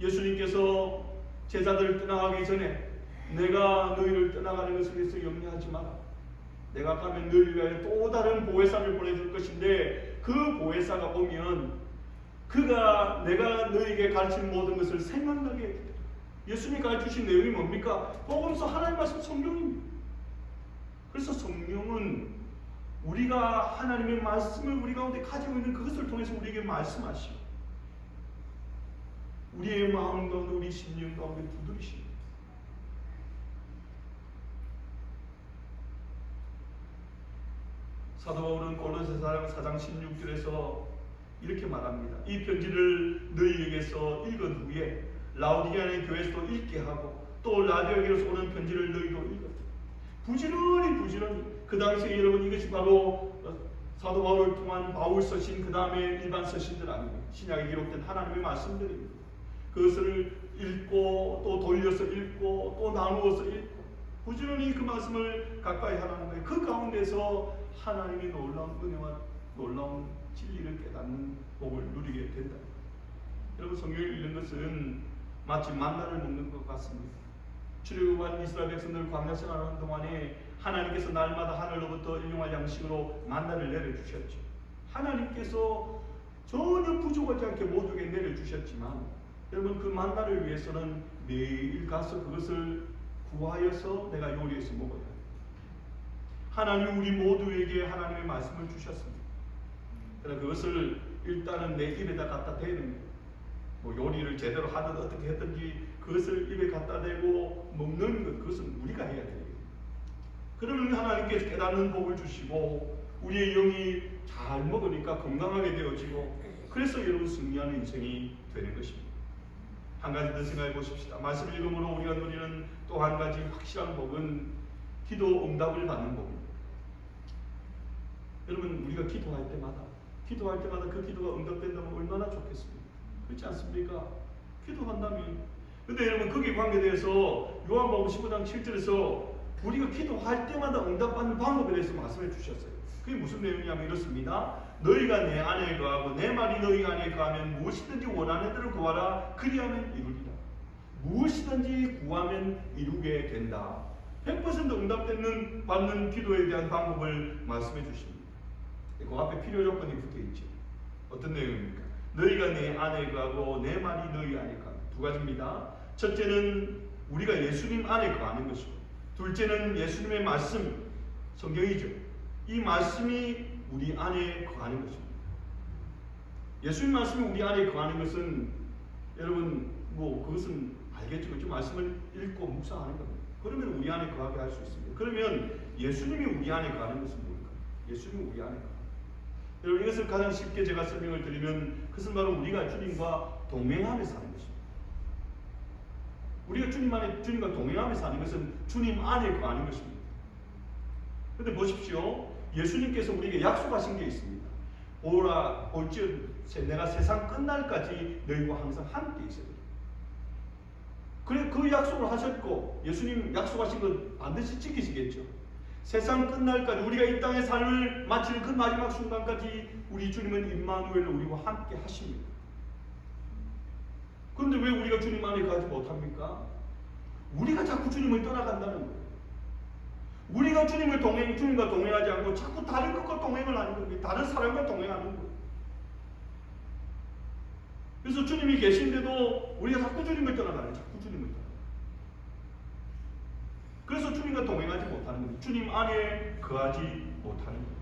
예수님께서 제자들을 떠나가기 전에 내가 너희를 떠나가는 것을 위해서 염려하지 마라. 내가 가면 너희를 위하여 또 다른 보혜사를 보내줄 것인데 그 보혜사가 오면 그가 내가 너희에게 가르친 모든 것을 생각나게 해주리라. 예수님이 가르치신 내용이 뭡니까? 복음서 하나님 말씀 성경입니다. 그래서 성령은 우리가 하나님의 말씀을 우리 가운데 가지고 있는 그것을 통해서 우리에게 말씀하시고 우리의 마음 가운데 우리 심령 가운데 두드리십니다. 사도 바울은 골로새서 4장 16절에서 이렇게 말합니다. 이 편지를 너희에게서 읽은 후에 라오디게아의 교회에서도 읽게 하고 또 라디오에게서 오는 편지를 너희도 읽었다. 부지런히 그 당시에 여러분 이것이 바로 사도 바울을 통한 바울 서신 그 다음에 일반 서신들 아닙니까? 신약에 기록된 하나님의 말씀들입니다. 그것을 읽고 또 돌려서 읽고 또 나누어서 읽고 부지런히 그 말씀을 가까이 하라는 거예요. 그 가운데서 하나님의 놀라운 은혜와 놀라운 진리를 깨닫는 복을 누리게 된다. 여러분 성경을 읽는 것은 마치 만나를 먹는 것 같습니다. 출애굽한 이스라엘 백성들 광야 생활하는 동안에 하나님께서 날마다 하늘로부터 일용할 양식으로 만나를 내려주셨죠. 하나님께서 전혀 부족하지 않게 모두에게 내려주셨지만 여러분 그 만나를 위해서는 매일 가서 그것을 구하여서 내가 요리해서 먹어야 합니다. 하나님 우리 모두에게 하나님의 말씀을 주셨습니다. 그러나 그것을 일단은 내 입에다 갖다 대는 거예요. 뭐 요리를 제대로 하든 어떻게 했든지 그것을 입에 갖다 대고 먹는 것, 그것은 우리가 해야 돼요. 그러면 하나님께서 깨닫는 복을 주시고 우리의 영이 잘 먹으니까 건강하게 되어지고 그래서 여러분 승리하는 인생이 되는 것입니다. 한 가지 더 생각해 보십시다. 말씀을 읽음으로 우리가 누리는 또 한 가지 확실한 복은 기도 응답을 받는 복입니다. 여러분 우리가 기도할 때마다 그 기도가 응답된다면 얼마나 좋겠습니까? 그렇지 않습니까? 기도한다면. 근데 여러분 거기에 관계돼서 요한복음 15장 7절에서 우리가 기도할 때마다 응답받는 방법에 대해서 말씀해 주셨어요. 그게 무슨 내용이냐면 이렇습니다. 너희가 내 안에 거하고 내 말이 너희 안에 거하면 무엇이든지 원하는 대로 구하라. 그리하면 이루리라. 무엇이든지 구하면 이루게 된다. 100% 응답되는 받는 기도에 대한 방법을 말씀해 주십니다. 그 앞에 필요 조건이 붙어 있죠. 어떤 내용입니까? 너희가 내 안에 거하고 내 말이 너희 안에 거하고. 두 가지입니다. 첫째는 우리가 예수님 안에 거하는 것이고, 둘째는 예수님의 말씀, 성경이죠. 이 말씀이 우리 안에 거하는 것입니다. 예수님 말씀이 우리 안에 거하는 것은 여러분 뭐 그것은 알겠죠. 그 말씀을 읽고 묵상하는 겁니다. 그러면 우리 안에 거하게 할 수 있습니다. 그러면 예수님이 우리 안에 거하는 것은 뭘까? 예수님이 우리 안에 거하는. 여러분 이것을 가장 쉽게 제가 설명을 드리면 그것은 바로 우리가 주님과 동행하며 사는 것입니다. 우리가 주님과 동행하며 사는 것은 주님 안에 거하는 것입니다. 그런데 보십시오. 예수님께서 우리에게 약속하신 게 있습니다. 오라 올지어다 내가 세상 끝날까지 너희와 항상 함께 있으리라. 그래 그 약속을 하셨고 예수님 약속하신 것 반드시 지키시겠죠. 세상 끝날까지 우리가 이 땅의 삶을 마치는 그 마지막 순간까지 우리 주님은 임마누엘 우리와 함께 하십니다. 그런데 왜 우리가 주님 안에 가지 못합니까? 우리가 자꾸 주님을 떠나간다는 거예요. 우리가 주님과 동행하지 않고 자꾸 다른 것과 동행을 하는 거예요. 다른 사람과 동행하는 거예요. 그래서 주님이 계신데도 우리가 자꾸 주님을 떠나가는, 자꾸 주님을 떠나가는. 그래서 주님과 동행하지 못하는 거예요. 주님 안에 거하지 못하는 거예요.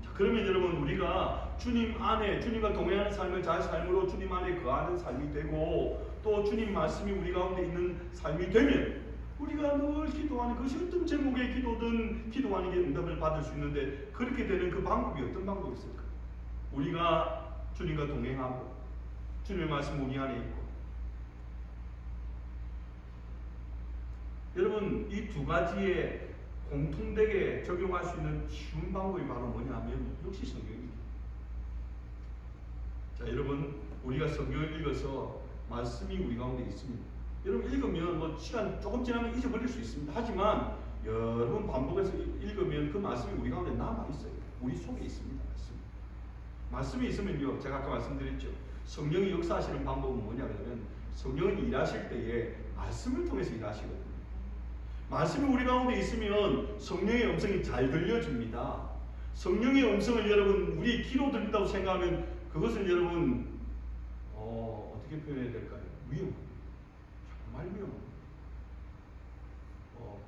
자, 그러면 여러분 우리가 주님 안에 주님과 동행하는 삶을 잘 삶으로 주님 안에 거하는 삶이 되고 또 주님 말씀이 우리 가운데 있는 삶이 되면 우리가 늘 기도하는 것이 어떤 제목의 기도든 기도하는 게 응답을 받을 수 있는데 그렇게 되는 그 방법이 어떤 방법이 있을까? 우리가 주님과 동행하고 주님의 말씀 우리 안에 있고 여러분 이 두 가지에 공통되게 적용할 수 있는 쉬운 방법이 바로 뭐냐면 역시 성경입니다. 자 여러분 우리가 성경을 읽어서 말씀이 우리 가운데 있습니다. 여러분 읽으면 뭐 시간 조금 지나면 잊어버릴 수 있습니다. 하지만 여러 번 반복해서 읽으면 그 말씀이 우리 가운데 남아있어요. 우리 속에 있습니다. 말씀이 있으면요 제가 아까 말씀드렸죠. 성령이 역사하시는 방법은 뭐냐 그러면 성령이 일하실 때에 말씀을 통해서 일하시거든요. 말씀이 우리 가운데 있으면 성령의 음성이 잘 들려집니다. 성령의 음성을 여러분 우리 귀로 들린다고 생각하면 그것은 여러분 어떻게 표현해야 될까요? 위험, 정말 위험.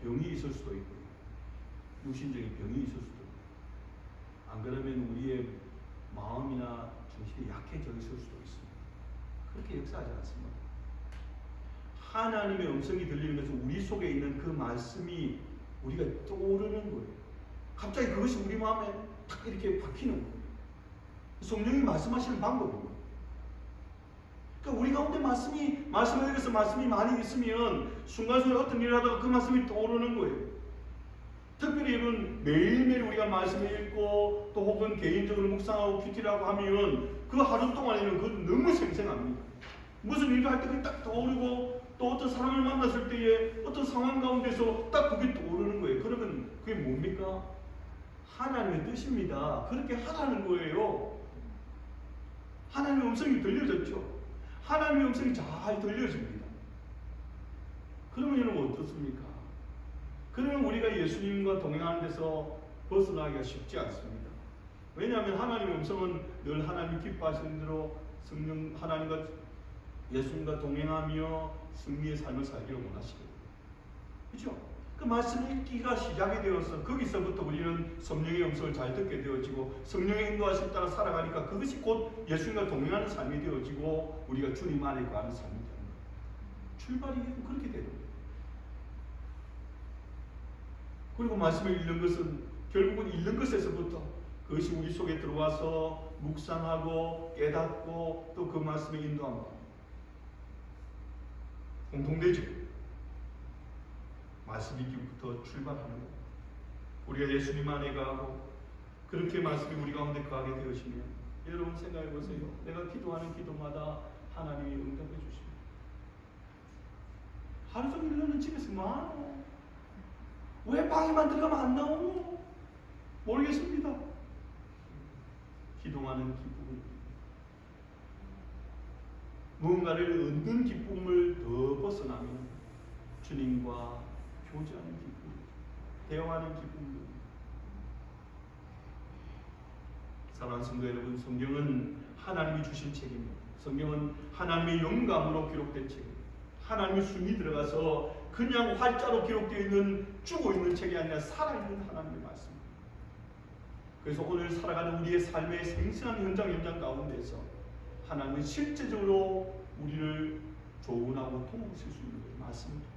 병이 있을 수도 있고 육신적인 병이 있을 수도 있고 안 그러면 우리의 마음이나 정신이 약해져 있을 수도 있습니다. 그렇게 역사하지 않습니다. 하나님의 음성이 들리는 것은 우리 속에 있는 그 말씀이 우리가 떠오르는 거예요. 갑자기 그것이 우리 마음에 탁 이렇게 박히는 거예요. 성령이 말씀하시는 방법입니다. 그러니까 우리 가운데 말씀을 읽어서 말씀이 많이 있으면 순간순간 어떤 일을 하다가 그 말씀이 떠오르는 거예요. 특별히 여러분 매일매일 우리가 말씀을 읽고 또 혹은 개인적으로 묵상하고 큐티라고 하면 그 하루 동안에는 그것 너무 생생합니다. 무슨 일을 할 때 그게 딱 떠오르고 또 어떤 사람을 만났을 때에 어떤 상황 가운데서 딱 그게 떠오르는 거예요. 그러면 그게 뭡니까? 하나님의 뜻입니다. 그렇게 하라는 거예요. 하나님의 음성이 들려졌죠. 하나님의 음성이 잘 들려집니다. 그러면 여러분 어떻습니까? 그러면 우리가 예수님과 동행하는 데서 벗어나기가 쉽지 않습니다. 왜냐하면 하나님의 음성은 늘 하나님이 기뻐하시는 대로 성령 하나님과 예수님과 동행하며 승리의 삶을 살기를 원하시거든요. 그렇죠? 그 말씀 읽기가 시작이 되어서 거기서부터 우리는 성령의 음성을 잘 듣게 되어지고 성령의 인도하심 따라 살아가니까 그것이 곧 예수님과 동행하는 삶이 되어지고 우리가 주님 안에 거하는 삶이 되는 거예요. 출발이 그렇게 되는 거예요. 그리고 말씀을 읽는 것은 결국은 읽는 것에서부터 그것이 우리 속에 들어와서 묵상하고 깨닫고 또 그 말씀에 인도합니다. 공통되죠. 말씀 읽기부터 출발하는 거예요. 우리가 예수님 안에 가고 그렇게 말씀이 우리 가운데 거하게 되어지면 여러분 생각해 보세요. 내가 기도하는 기도마다 하나님이 응답해 주십니다. 하루 종일 너는 집에서 많어. 왜 방에만 들어가면 안 나오노? 모르겠습니다. 기도하는 기쁨, 무언가를 얻는 기쁨을 더 벗어나면 주님과 교제하는 기쁨, 대화하는 기쁨. 사랑하는 성도 여러분, 성경은 하나님이 주신 책입니다. 성경은 하나님의 영감으로 기록된 책입니다. 하나님의 숨이 들어가서 그냥 활자로 기록되어 있는 죽어 있는 책이 아니라 살아있는 하나님의 말씀입니다. 그래서 오늘 살아가는 우리의 삶의 생생한 현장 가운데서 하나님은 실제적으로 우리를 조언하고 통하실 수 있는 말씀입니다.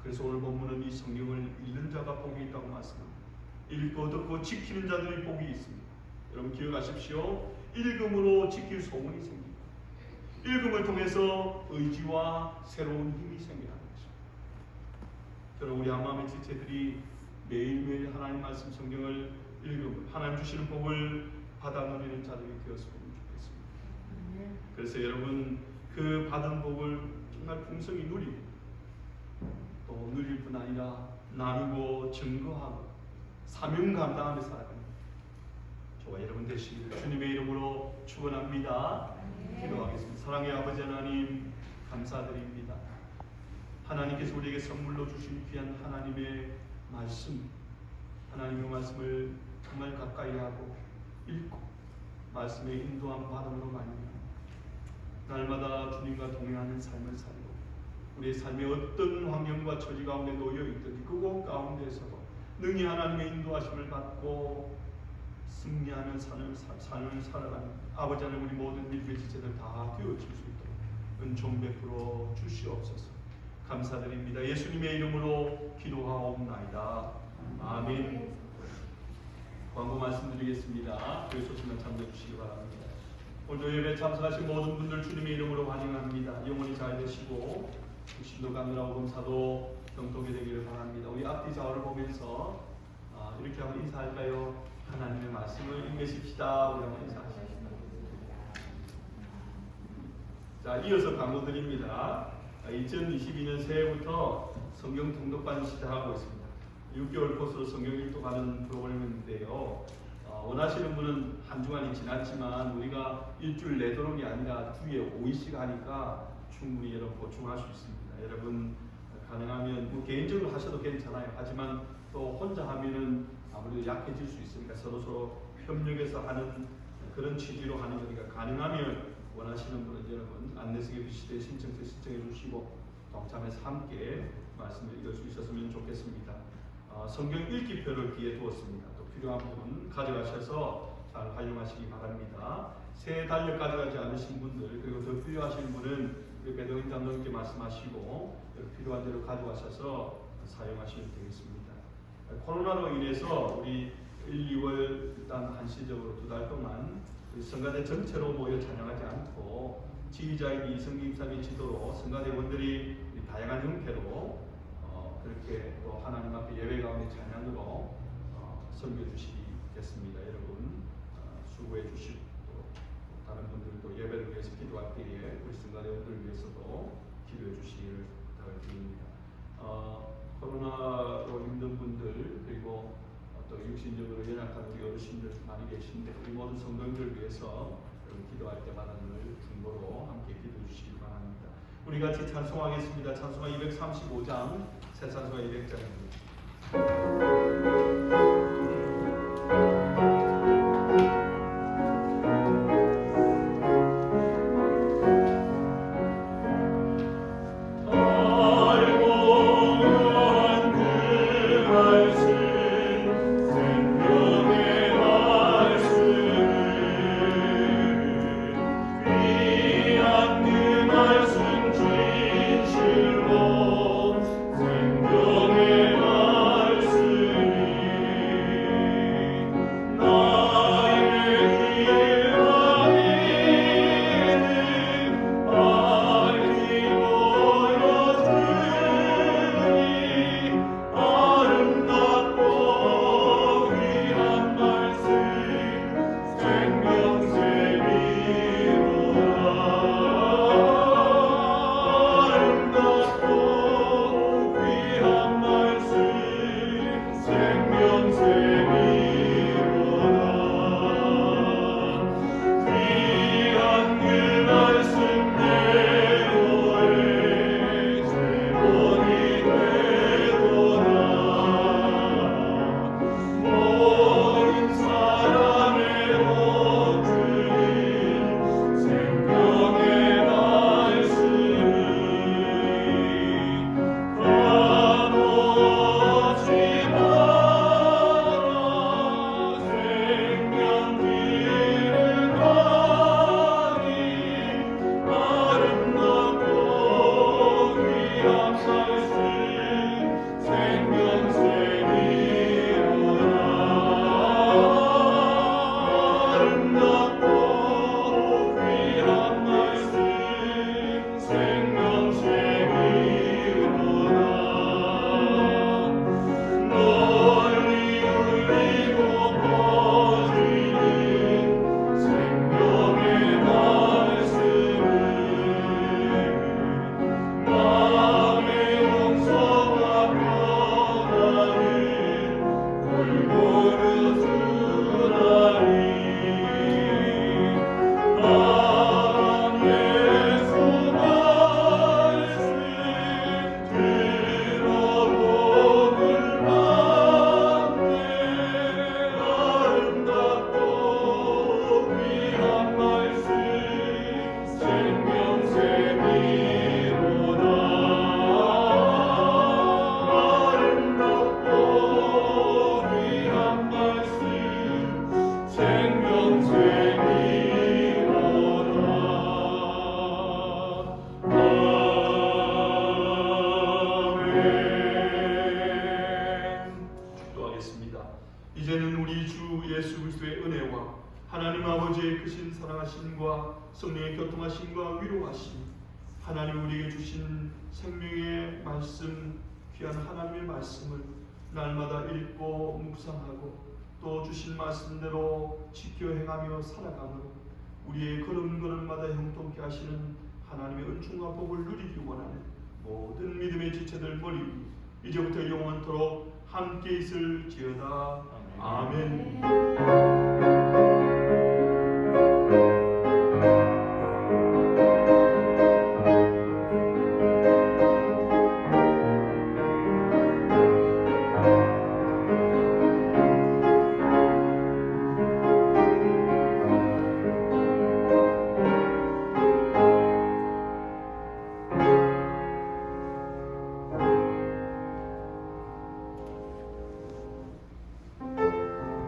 그래서 오늘 본문은 이 성경을 읽는 자가 복이 있다고 말씀합니다. 읽고 듣고 지키는 자들이 복이 있습니다. 여러분 기억하십시오. 읽음으로 지킬 소문이 생깁니다. 읽음을 통해서 의지와 새로운 힘이 생겨나는 것입니다. 그럼 우리 한마음의 지체들이 매일매일 하나님 말씀 성경을 읽으며 하나님 주시는 복을 받아 누리는 자들이 되었으면 좋겠습니다. 그래서 여러분 그 받은 복을 정말 풍성히 누리고 또 누릴 뿐 아니라 나누고 증거하고 사명 감당하며 살아갑니다. 저와 여러분 되시기를 주님의 이름으로 축원합니다. 기도하겠습니다. 사랑의 아버지 하나님 감사드립니다. 하나님께서 우리에게 선물로 주신 귀한 하나님의 말씀, 하나님의 말씀을 정말 가까이 하고 읽고 말씀의 인도함 받음으로 말미암아 날마다 주님과 동행하는 삶을 살고 우리의 삶의 어떤 환경과 처지 가운데 놓여 있든지 그곳 가운데서도 능히 하나님의 인도하심을 받고 승리하는 삶을 살아가는 아버지 하나님 우리 모든 밀교의 지체들 다 되어질 수 있도록 은총 베풀어 주시옵소서. 감사드립니다. 예수님의 이름으로 기도하옵나이다. 아멘. 광고 말씀드리겠습니다. 교회소식만 참여해 주시기 바랍니다. 오늘도 예배 참석하신 모든 분들 주님의 이름으로 환영합니다. 영원히 잘 되시고 신도 가느라 오금사도 경통이 되기를 바랍니다. 우리 앞뒤 좌우를 보면서 이렇게 한번 인사할까요? 하나님의 말씀을 읽으십시다. 우리 한번 인사하십시다. 자, 이어서 광고 드립니다. 2022년 새해부터 성경 통독반 시작하고 있습니다. 6개월 코스로 성경 읽독하는 프로그램인데요. 원하시는 분은 한 주간이 지났지만 우리가 일주일 내도록이 아니라 주에 5일씩 하니까 충분히 여러분 보충할 수 있습니다. 여러분 가능하면 뭐 개인적으로 하셔도 괜찮아요. 하지만 또 혼자 하면은 아무래도 약해질 수 있으니까 서로 협력해서 하는 그런 취지로 하는 거니까 가능하면 원하시는 분은 여러분 안내석에 비치되 신청서 신청해 주시고 동참해서 함께 말씀을 읽을 수 있었으면 좋겠습니다. 성경 읽기표를 뒤에 두었습니다. 또 필요한 분 가져가셔서 잘 활용하시기 바랍니다. 새 달력 가져가지 않으신 분들 그리고 더 필요하신 분은 우리 배동인 장로님께 말씀하시고 필요한 대로 가져가셔서 사용하시면 되겠습니다. 코로나로 인해서 우리 1, 2월 일단 한시적으로 2달 동안 성가대 전체로 모여 찬양하지 않고 지휘자인 이성김 목사님의 지도로 성가대원들이 다양한 형태로 그렇게 또 하나님 앞에 예배 가운데 찬양으로 섬겨 주시겠습니다. 여러분 수고해 주시고 또 다른 분들도 예배를 위해서 기도할 때에 우리 성가대원들을 위해서도 기도해 주시기를 부탁드립니다. 코로나로 힘든 분들 그리고 또 육신적으로 연약한 우리 어르신들 많이 계신데 우리 모든 성도님들을 위해서 기도할 때마다 늘 중보로 함께 기도해 주시기 바랍니다. 우리 같이 찬송하겠습니다. 찬송가 235장, 새 찬송가 200장입니다. 진실로 생명의 말씀이 이제는 우리 주 예수 그리스도의 은혜와 하나님 아버지의 크신 사랑하심과 성령의 교통하심과 위로하심, 하나님 우리에게 주신 생명의 말씀, 귀한 하나님의 말씀을 날마다 읽고 묵상하고 또 주신 말씀대로 지켜 행하며 살아가므로 우리의 걸음걸음마다 형통케 하시는 하나님의 은총과 복을 누리기 원하는 모든 믿음의 지체들 머리 위 이제부터 영원토록 함께 있을지어다. 아멘.